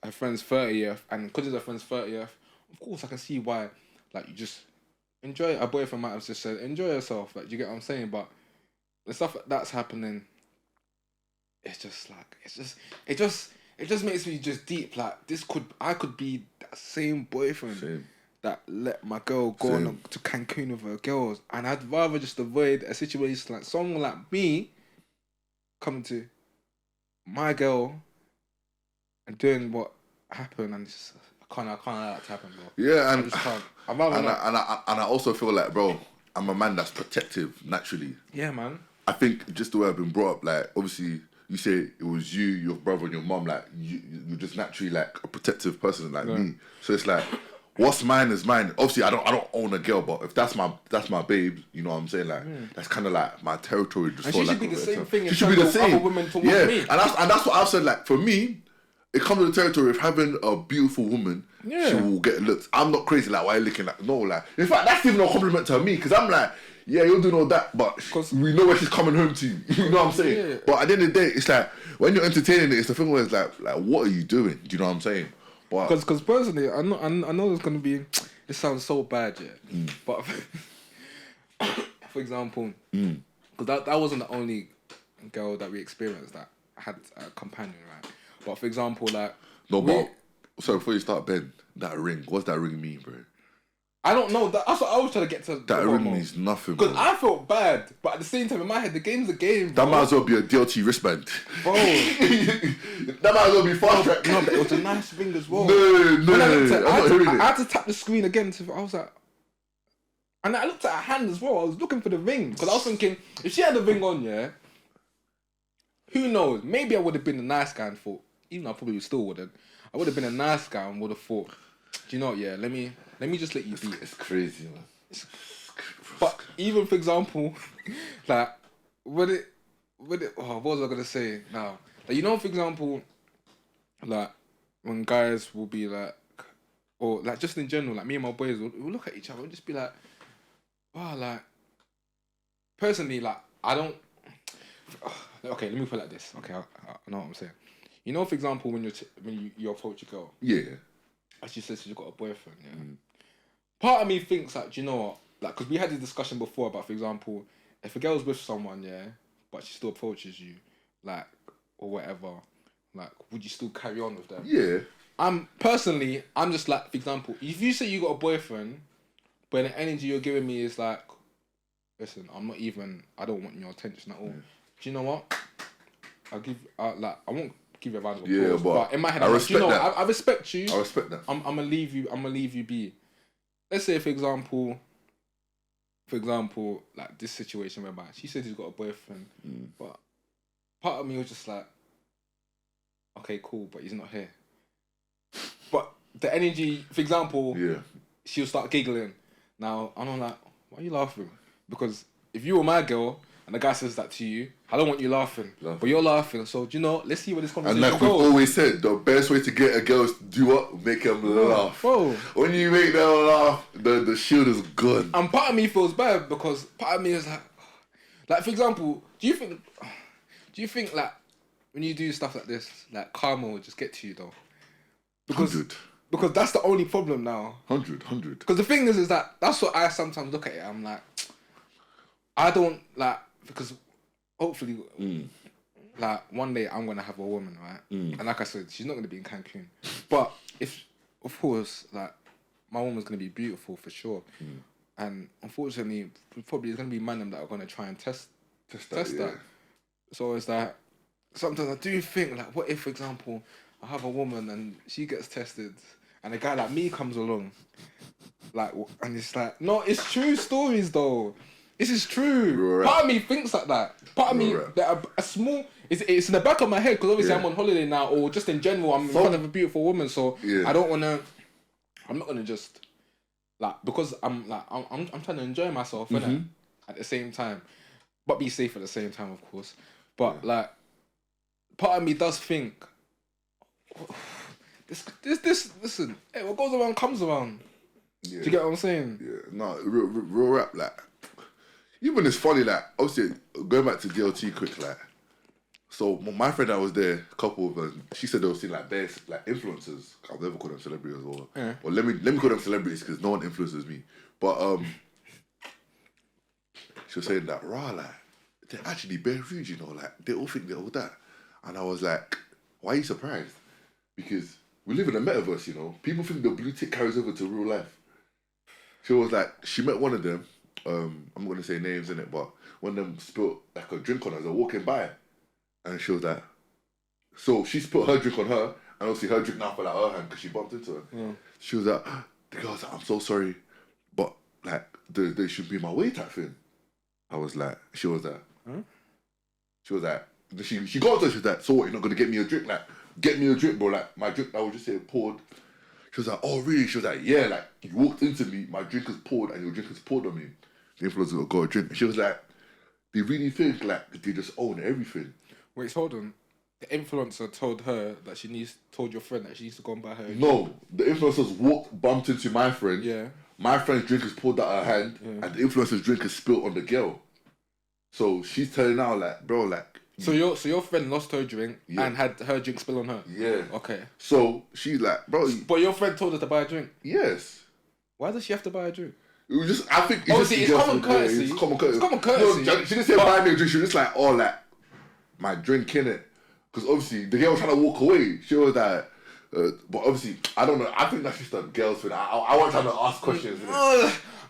her friend's 30th, and because it's her friend's 30th, of course I can see why, like, you just enjoy it. Her boyfriend might have just said, enjoy yourself. Like, do you get what I'm saying? But the stuff that's happening, it's just like, it just makes me just deep. Like, I could be that same boyfriend that let my girl go to Cancun with her girls, and I'd rather just avoid a situation like someone like me coming to my girl and doing what happened, and it's just, I can't allow that to happen, bro. Yeah, and I just can't. I'd rather not. And I also feel like, bro, I'm a man that's protective naturally. Yeah, man. I think just the way I've been brought up, like, obviously, you say it was you, your brother, and your mum, like, you're just naturally, like, a protective person like me. So it's like, what's mine is mine. Obviously, I don't own a girl, but if that's my babe, you know what I'm saying? Like, that's kind of like my territory. Just and she should be the same thing. She should be the same. Other women towards me. And that's what I've said. Like, for me, it comes with the territory of having a beautiful woman. She will get looked. I'm not crazy. Like, why are you looking like? No, like, in fact, that's even a compliment to me because I'm like, yeah, you're doing all that, but we know where she's coming home to. You know what I'm saying? Yeah. But at the end of the day, it's like when you're entertaining it, it's the thing where it's like, what are you doing? Do you know what I'm saying? Because personally, I know it's gonna be. It sounds so bad, yeah. But for example, because that wasn't the only girl that we experienced that had a companion, right? But for example, like sorry, before you start, Ben, that ring. What's that ring mean, bro? I don't know. That's what I was trying to get to. That ring means nothing, bro. Because I felt bad, but at the same time, in my head, the game's a game, bro. That might as well be a DLT wristband. Bro. That might as well be fast track. No, but it was a nice ring as well. I had to tap the screen again. I was like... And I looked at her hand as well. I was looking for the ring. Because I was thinking, if she had the ring on, yeah, who knows? Maybe I would have been a nice guy and thought, even though I probably still wouldn't, I would have been a nice guy and would have thought, do you know what, yeah, let me just let you be. It's crazy, man. But even, for example, like, what was I going to say now? Like, you know, for example, like, when guys will be like, or like just in general, like me and my boys will look at each other and just be like, wow, like personally, like I don't. Okay, let me put it like this. Okay, I know what I'm saying. You know, for example, when you approach a girl, Yeah. and she says she's got a boyfriend, yeah. Part of me thinks like, do you know what? Like, because we had this discussion before about, for example, if a girl's with someone, yeah, but she still approaches you, like, or whatever, like, would you still carry on with them? Yeah. I'm just like, for example, if you say you got a boyfriend, but the energy you're giving me is like, listen, I don't want your attention at all. Do you know what? I won't give you a round of applause, but in my head, I'm like, do you know what? I respect you. I respect that. I'm gonna leave you be. Let's say, for example, like this situation whereby she said he's got a boyfriend, but part of me was just like, okay, cool, but he's not here. But the energy, for example, she'll start giggling. Now, I'm like, why are you laughing? Because if you were my girl and the guy says that to you, I don't want you laughing. But you're laughing. So, do you know, let's see where this conversation goes. And like we've always said, the best way to get a girl is to do what? Make them laugh. Bro. When you make them laugh, the shield is good. And part of me feels bad because part of me is like for example, do you think like when you do stuff like this, like karma will just get to you though? Because 100. Because that's the only problem now. 100. Because the thing is that that's what I sometimes look at it. I'm like, I don't like, because hopefully, like one day I'm gonna have a woman, right? And like I said, she's not gonna be in Cancun. But if, of course, like my woman's gonna be beautiful for sure. And unfortunately, probably there's gonna be men that are gonna try and test that. So it's like sometimes I do think like, what if, for example, I have a woman and she gets tested, and a guy like me comes along, like, and it's like, no, it's true stories though. This is true. Part of me thinks like that. Part of me, that a small, it's in the back of my head because obviously I'm on holiday now, or just in general, I'm in front of a beautiful woman, so I don't wanna. I'm not gonna just like, because I'm trying to enjoy myself, innit? At the same time, but be safe at the same time, of course. But like, part of me does think, this. Listen, hey, what goes around comes around. Do you get what I'm saying? Yeah, no, real rap, like, even it's funny, like, obviously, going back to DLT quick, like, so my friend that was there, a couple of them, she said they were seeing like best, like influencers. I'll never call them celebrities as well. Yeah. Well, let me call them celebrities because no one influences me. But she was saying that, like, they're actually bare rude, you know, like, they all think they're all that. And I was like, why are you surprised? Because we live in a metaverse, you know. People think the blue tick carries over to real life. She was like, she met one of them, I'm not going to say names in it, but one of them spilled like a drink on her as they're walking by. And she was like, so she spilled her drink on her, and obviously her drink now fell out her hand because she bumped into her. Yeah. She was like, the girl was like, I'm so sorry, but like, they should be my way type thing. I was like, she was like, she got to her, she was like, so what, you're not going to get me a drink? Like, get me a drink, bro. Like, my drink, I would just say poured. She was like, oh, really? She was like, yeah, like, you walked into me, my drink is poured, and your drink is poured on me. The influencer got a drink. And she was like, they really think, like, they just own everything. Wait, hold on. The influencer told her that told your friend that she needs to go and buy her. No, the influencers bumped into my friend. Yeah. My friend's drink is poured out her hand, and the influencer's drink is spilled on the girl. So she's telling now, like, bro, like. So your friend lost her drink and had her drink spill on her. Yeah. Okay. So she's like, bro. But your friend told her to buy a drink. Yes. Why does she have to buy a drink? It was just, I think. It's common courtesy. It's common courtesy. No, she didn't say buy me a drink. She was just like, oh, like, my drink, innit? Because obviously the girl was trying to walk away. She was like, but obviously, I don't know. I think that's just a girl's thing. I wasn't trying to ask questions.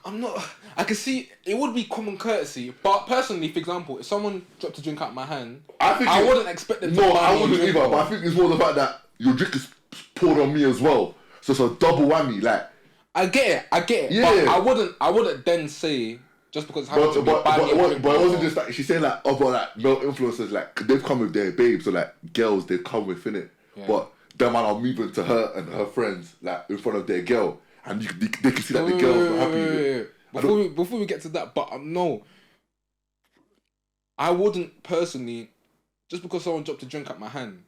I'm not. I can see it would be common courtesy, but personally, for example, if someone dropped a drink out of my hand, I wouldn't expect them to buy me a drink. No, I wouldn't either. But I think it's more the fact that your drink is poured on me as well. So it's a double whammy. Like, I get it. Yeah. But I wouldn't then say. Just because but it wasn't just like, she said like, about like male influencers, like they've come with their babes, or like girls they've come with, innit? Yeah. But them man are moving to her and her friends like in front of their girl, and they can see that the girl's not happy with it. Before we get to that, but no, I wouldn't personally, just because someone dropped a drink at my hand,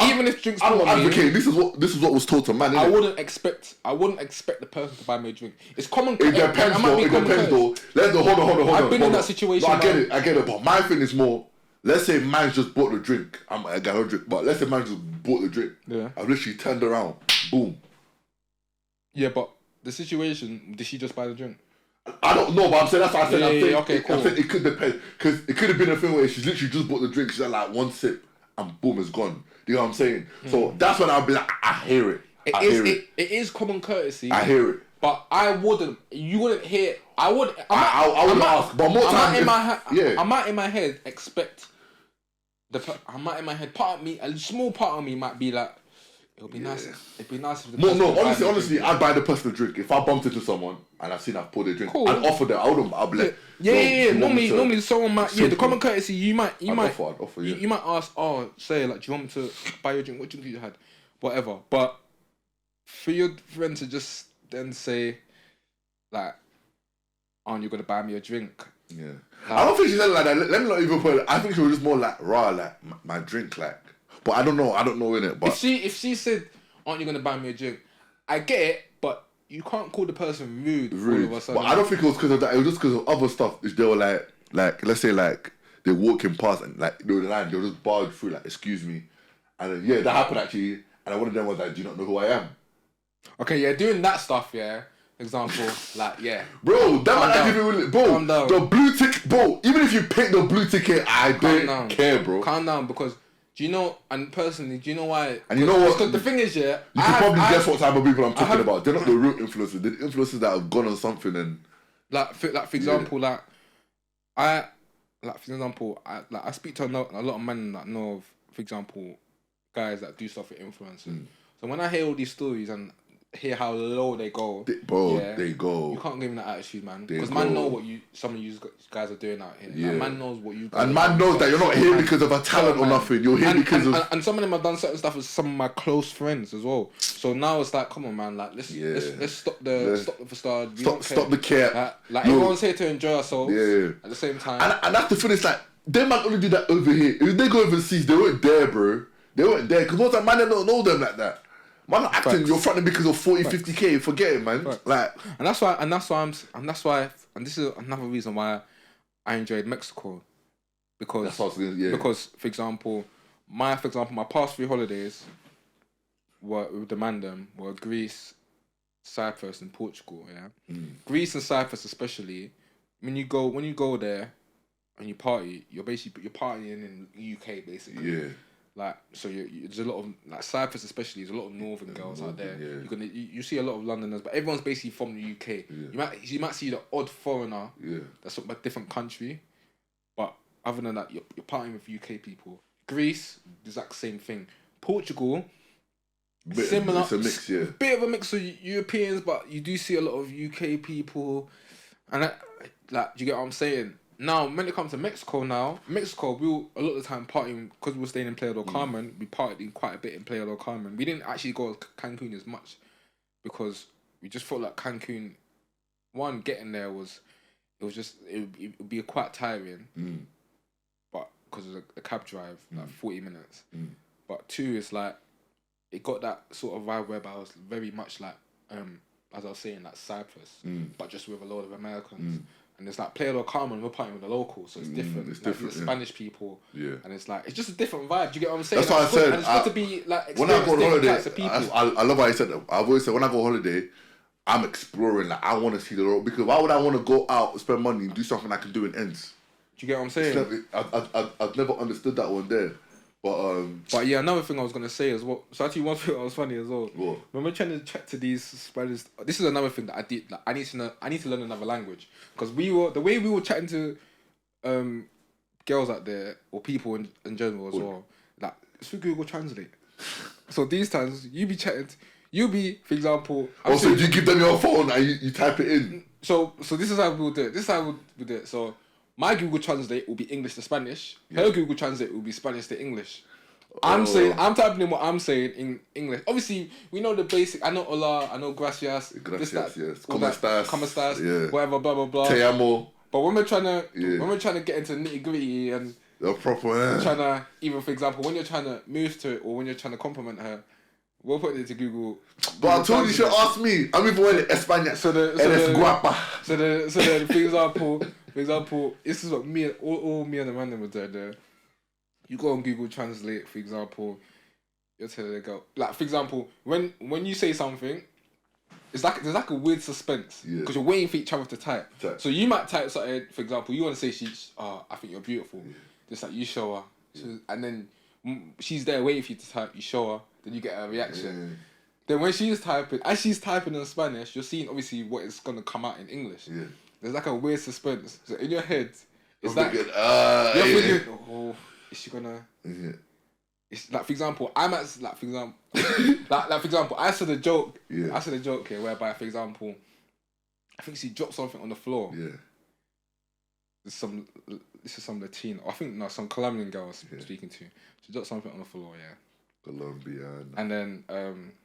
Even if drinks I'm brought me, advocating. This is what was taught to man. I Innit? wouldn't expect the person to buy me a drink. It's common. It depends though. It depends though. Hold on. I've been in that situation. No, I get it. But my thing is more. Let's say man just bought the drink. I got a drink. But let's say man just bought the drink. Yeah. I've literally turned around. Boom. Yeah, but the situation, did she just buy the drink? I don't know, but I'm saying that's what I said. Yeah, okay, cool. I'm saying it could depend. Because it could have been a thing where she's literally just bought the drink. She's had like one sip and boom, it's gone. You know what I'm saying? So that's when I'll be like, I hear it. It is common courtesy. I hear it. But you wouldn't hear. I would ask, but more time. I might in my head expect part of me, a small part of me might be like, it'd be nice if the person honestly, I'd buy the person a drink. If I bumped into someone and I've seen I've poured a drink, cool. I'd offer them. I'll be like, Normally someone might, the common courtesy, you might offer, you might ask, say like, do you want me to buy your drink? What drink you had? Whatever. But for your friend to just then say, like, aren't you gonna buy me a drink? Yeah. I don't think she said it like that. Let me not even put it. I think she was just more like like my drink, like. But I don't know innit. But if she said, aren't you gonna buy me a drink? I get it, but you can't call the person rude. All of a sudden. But I don't think it was because of that. It was just because of other stuff. They were like let's say like they're walking past and like they were the line. They were just barred through like, excuse me, and then, that happened actually. And one of them was like, do you not know who I am? Okay, yeah, doing that stuff, yeah. Example, like, yeah. Bro, that might actually be really, bro. The blue ticket, bro. Even if you pick the blue ticket, I don't care, bro. Calm down, because do you know? And personally, do you know why? And you know what? Because the thing is, yeah, you can probably guess what type of people I'm talking about. They're not the real influencers. They're the influencers that have gone on something and for example, I speak to a lot of men that know of, for example, guys that do stuff with influencers. So when I hear all these stories and hear how low they go, they go. You can't give them that attitude, man. Because man know what some of you guys are doing out here. Yeah. Like, man knows what you guys and man knows that you're not here because of a talent or nothing. You're here because of. And some of them have done certain stuff with some of my close friends as well. So now it's like, come on, man. Like let's stop the facade. Stop the care. Like everyone's here to enjoy ourselves. Yeah. At the same time. And that's the thing. It's like them man only do that over here. If they go overseas, they weren't there, bro. They weren't there because most of the man don't know them like that. Man, not acting. You're fronting because of 40, 50k. Forget it, man. Like, and that's why, and this is another reason why I enjoyed Mexico, because for example, my past 3 holidays were with the mandem were Greece, Cyprus, and Portugal. Yeah, Greece and Cyprus especially. When you go there and you party, you're partying in the UK basically. Yeah. Like, so there's a lot of, like, Cyprus especially, there's a lot of northern girls out there. Yeah. You see a lot of Londoners, but everyone's basically from the UK. Yeah. You might see the odd foreigner that's from a different country, but other than that, you're partying with UK people. Greece, the exact same thing. Portugal, similar. It's a mix, yeah. Bit of a mix of Europeans, but you do see a lot of UK people. And do you get what I'm saying? Now, when it comes to Mexico, we will, a lot of the time partying, because we were staying in Playa del Carmen, we partied quite a bit in Playa del Carmen. We didn't actually go to Cancun as much because we just felt like Cancun, one, getting there it would be quite tiring, but because of the cab drive, like 40 minutes. But 2, it's like, it got that sort of vibe whereby I was very much like, as I was saying, like Cyprus, but just with a lot of Americans. And it's like Playa del Carmen, we're partying with the locals, so it's different. It's different. Spanish people, and it's like, it's just a different vibe. Do you get what I'm saying? That's what I said. And it's good to be like when I go on holiday. Types of people. I love how you said that. I've always said when I go on holiday, I'm exploring. Like, I want to see the world, because why would I want to go out, spend money, and do something I can do in ends? Do you get what I'm saying? I've never understood that one there. But yeah, another thing I was gonna say is so actually one thing that was funny as well. What? When we're trying to chat to these Spanish, this is another thing that I did. Like, I need to learn another language, because the way we were chatting to girls out there or people in general as well. Like, it's through Google Translate. So these times you be, for example. Also, do you give them your phone and you type it in? So this is how we'll do it. So my Google Translate will be English to Spanish. Her Google Translate will be Spanish to English. I'm typing in what I'm saying in English. Obviously, we know the basic. I know hola, I know gracias. Gracias, yes. ¿Cómo estás? Yeah. Whatever, blah blah blah. Te amo. But when we're trying to get into nitty gritty and The proper. Trying to, even for example, when you're trying to move to it or when you're trying to compliment her, we'll put it to Google. But I told you, you should ask me. I'm even in España. So guapa. So the for example, this is what all me and the man were doing. You go on Google Translate, for example, you're telling the girl, like for example, when you say something, it's like there's like a weird suspense because you're waiting for each other to type. So you might type something, for example, you want to say I think you're beautiful. Yeah. Just like you show her, and then she's there waiting for you to type. You show her, then you get a reaction. Yeah. Then when she's typing, as she's typing in Spanish, you're seeing obviously what is gonna come out in English. Yeah. There's like a weird suspense. So in your head, it's like you're thinking, oh, is she gonna? Yeah. It's like for example, I said a joke. Yeah. I said a joke here whereby, for example, I think she dropped something on the floor. Yeah. This is some Latino. I think some Colombian girl I was speaking to. She dropped something on the floor. Yeah. Colombian. And then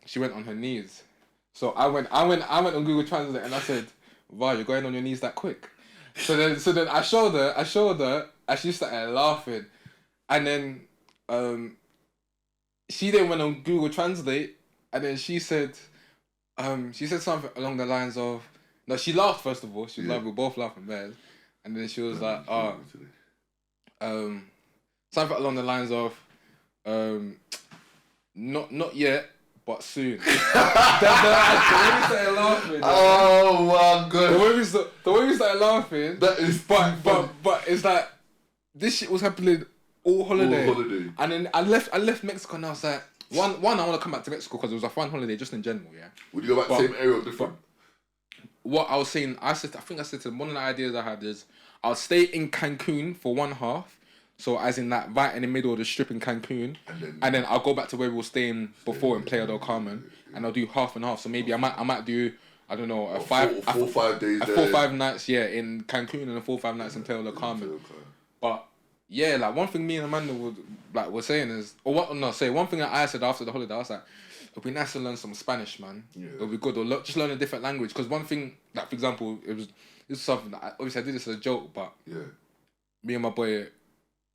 she went on her knees. So I went on Google Translate and I said, "Wow, you're going on your knees that quick." So then I showed her, and she started laughing, and then she then went on Google Translate, and then she said something along the lines of, no, she laughed first of all. She was like, we're both laughing, man, and then she was like, something along the lines of, not yet, but soon. The way we started laughing. Oh my god. The way we started laughing. That is but it's like this shit was happening all holiday. And then I left Mexico and I was like, one I want to come back to Mexico because it was a fun holiday just in general, yeah. Would you go back to the same area or different? What I was saying, I said to them, one of the ideas I had is I'll stay in Cancun for one half. So as in that right in the middle of the strip in Cancun, and then I'll go back to where we were staying before in Playa del Carmen, and I'll do half and half. So maybe I might do, I don't know, 4-5 days, 4-5 nights, in Cancun, and 4-5 nights in Playa del Carmen. But yeah, like one thing me and Amanda were saying is, one thing that I said after the holiday, I was like, it'd be nice to learn some Spanish, man. Yeah. It'll be good, or just learn a different language. Because one thing, like for example, this is something that obviously I did this as a joke, but me and my boy.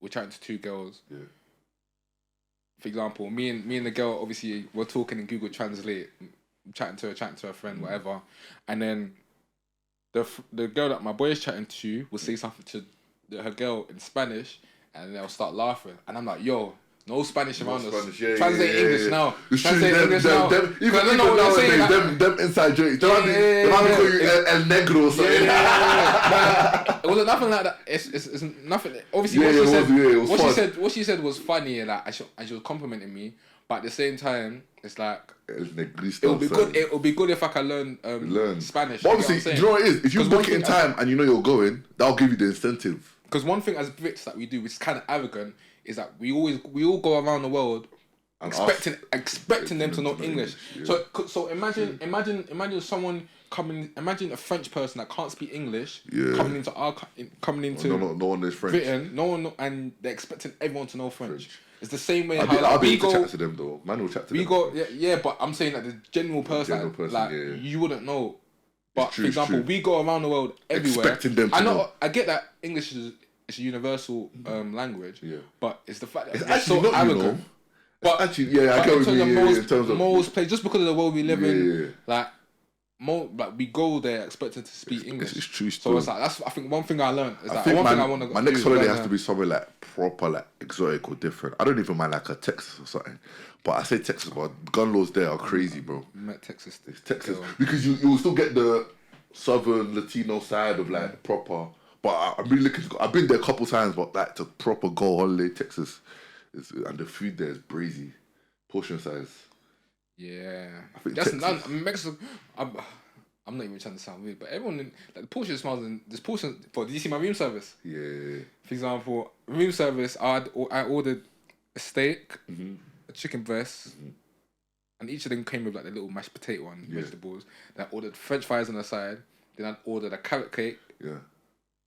We're chatting to two girls. Yeah. For example, me and the girl obviously we're talking in Google Translate, chatting to her friend, whatever, and then the girl that my boy is chatting to will say something to her girl in Spanish, and they'll start laughing, and I'm like, yo. No Spanish around us. Translate English now. Translate English now. Even nowadays, them inside jokes. They might call you El Negro or something. It wasn't nothing like that. It's nothing. Obviously, what she said was funny, and like, and she was complimenting me. But at the same time, it's like it'll be good if I can learn Spanish. But obviously, do you know what it is? If you book it in time and you know you're going, that'll give you the incentive. Because one thing as Brits that we do, which is kind of arrogant, is that we all go around the world expecting them to know English. Yeah. So imagine someone imagine a French person that can't speak English coming into no one knows French. Britain, and they're expecting everyone to know French. It's the same way I'll be able to chat to them though. Man will chat to them. But I'm saying that the general person you wouldn't know. But for example, we go around the world everywhere. Expecting them to know. I get that English is a universal language, but it's the fact that it's so arrogant. But actually, I get what you mean. In terms of most places, just because of the world we live in, like we go there expecting to speak English. It's true. So it's like that's I think one thing I learned is that one thing I want to. My next holiday has to be somewhere like proper, like exotic or different. I don't even mind like a Texas or something. But I say Texas, but gun laws there are crazy, bro. Met Texas. It's Texas because you will still get the southern Latino side of like proper. But I'm really looking. I've been there a couple times, but like to proper go holiday Texas, and the food there is brazy, portion size. Yeah, that's not Mexico. I'm not even trying to sound weird, but everyone like the portion smells and this portion. Did you see my room service? Yeah. For example, room service. I ordered a steak, a chicken breast, and each of them came with like the little mashed potato and vegetables. Then I ordered French fries on the side. Then I ordered a carrot cake. Yeah.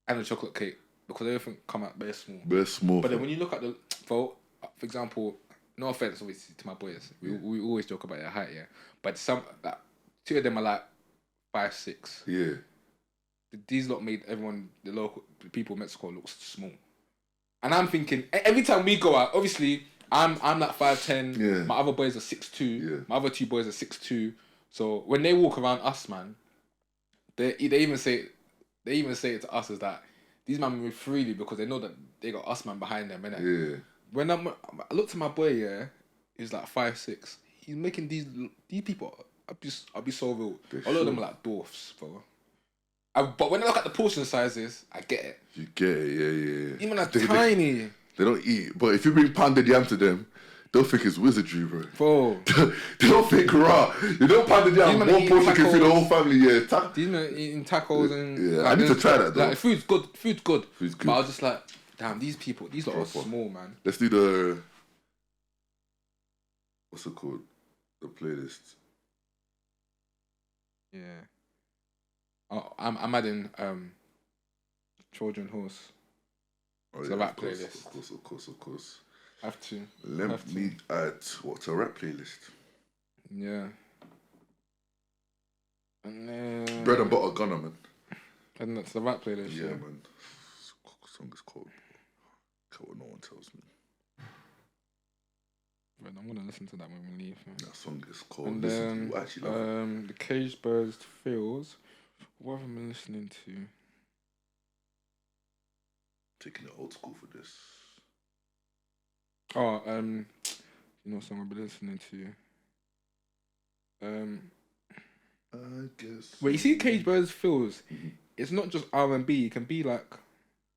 And a chocolate cake because everything come out very small. Very small. But then when you look at for example, no offense obviously to my boys, we always joke about their height, but some like, two of them are like 5'6". Yeah. These lot made everyone, the local people in Mexico look small. And I'm thinking, every time we go out, obviously, I'm like 5'10". Yeah. My other boys are 6'2". Yeah. My other 2 boys are 6'2". So when they walk around us, man, they even say it to us as that these man move freely because they know that they got us man behind them, innit? Yeah. When I looked at my boy, yeah, he's like 5'6". He's making these people. I'll be so real. A lot of them are like dwarfs, bro. But when I look at the portion sizes, I get it. You get it, yeah. Even are tiny. They don't eat. But if you bring pounded yam to them, they'll think it's wizardry, bro. Bro. They don't think raw. You don't pounded yam, one portion can feed the whole family, yeah. These men eating tacos and... Yeah, like, I need to try that, though. Like, food's good. Food's good. But I was just like, damn, these lot are small, man. Let's do the... What's it called? The playlist. Yeah. Oh, I'm adding Trojan Horse. Oh, it's yeah, a rap course, playlist. Of course. Have to. Let me add what to a rap playlist. Yeah. And then Bread and Butter Gunner, man. And that's the rap playlist. Yeah, man. Song is called. Okay, what no one tells me. Right, I'm gonna listen to that when we leave. That song is called. And Listen then to, actually love it. the Caged Birds Feels. What have I been listening to? Taking it old school for this. Oh, you know what song I've been listening to? I guess. Wait, you see Caged Birds Feels? Mm-hmm. It's not just R&B. It can be like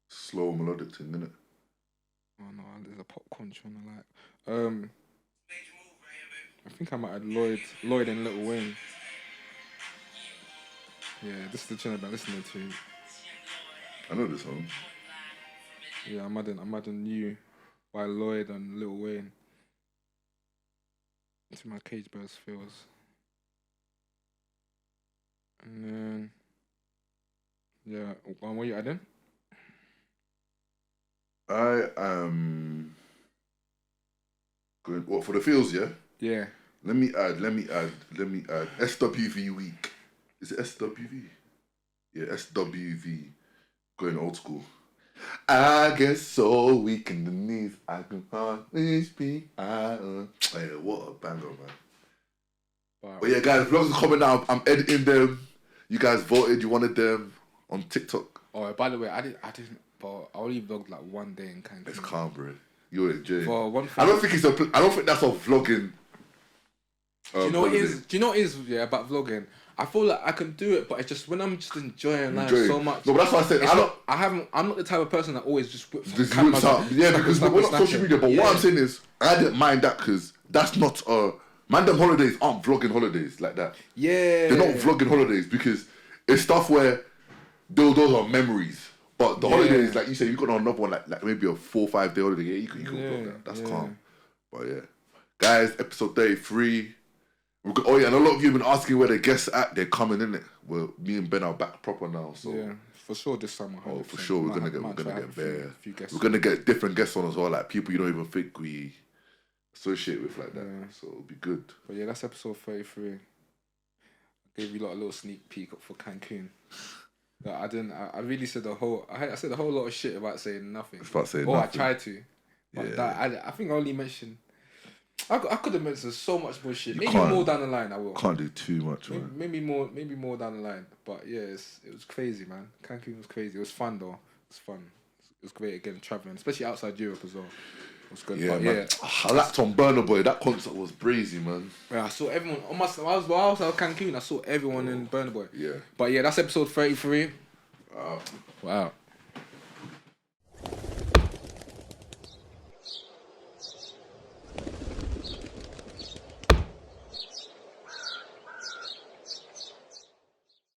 slow melodic thing, innit? Oh no, there's a popcorn one I like. I think I might add Lloyd and Lil Wayne. Yeah, this is the channel I've been listening to. I know this song. Yeah, I'm adding You by Lloyd and Lil Wayne. It's my Caged Birds Feels. And then yeah, what are you adding? I am going what for the feels, yeah? Yeah. Let me add SWV week. Is it SWV? Yeah, SWV. Going old school. I get so weak in the knees, I can hardly speak. Yeah, what a banger, man. Wow. But yeah, guys, vlogs are coming out. I'm editing them. You guys voted. You wanted them on TikTok. Oh, by the way, I didn't. But I only vlogged like one day in Cancun. It's calm, bro. You're enjoying. For one thing, I don't think that's a vlogging. Do you know what it is? Do you know what it is? Yeah, about vlogging. I feel like I can do it, but it's just when I'm just enjoying life so much. No, but that's what I said. I'm not the type of person that always just whips out. Yeah, because we're not social media. But what I'm saying is, I didn't mind that because that's not man. Them holidays aren't vlogging holidays like that. Yeah, they're not vlogging holidays because it's stuff where those are memories. But the holidays, like you say, you got another one like maybe a 4 or 5 day holiday. Yeah, you can vlog that. That's calm. But yeah, guys, episode 33. Oh yeah, and a lot of you have been asking where the guests at. They're coming in it. Well, me and Ben are back proper now. So yeah, for sure this summer. Oh, for sure we're gonna get there. We're gonna get different guests on as well, like people you don't even think we associate with like that. Yeah. So it'll be good. But yeah, that's episode 33. I gave you a little sneak peek up for Cancun. I didn't. I really said I said a whole lot of shit about saying nothing. About saying nothing. I tried to. But I think I only mentioned. I could have mentioned so much more shit. Maybe more down the line. I will. Can't do too much, man. Maybe more down the line. But yeah, it was crazy, man. Cancun was crazy. It was fun though. It was fun. It was great again traveling, especially outside Europe as well. It was good. Yeah, but man. Yeah. I lapped on Burna Boy. That concert was brazy, man. Yeah, I saw everyone. I was at Cancun. I saw everyone in Burna Boy. Yeah. But yeah, that's episode 33. Wow. Wow.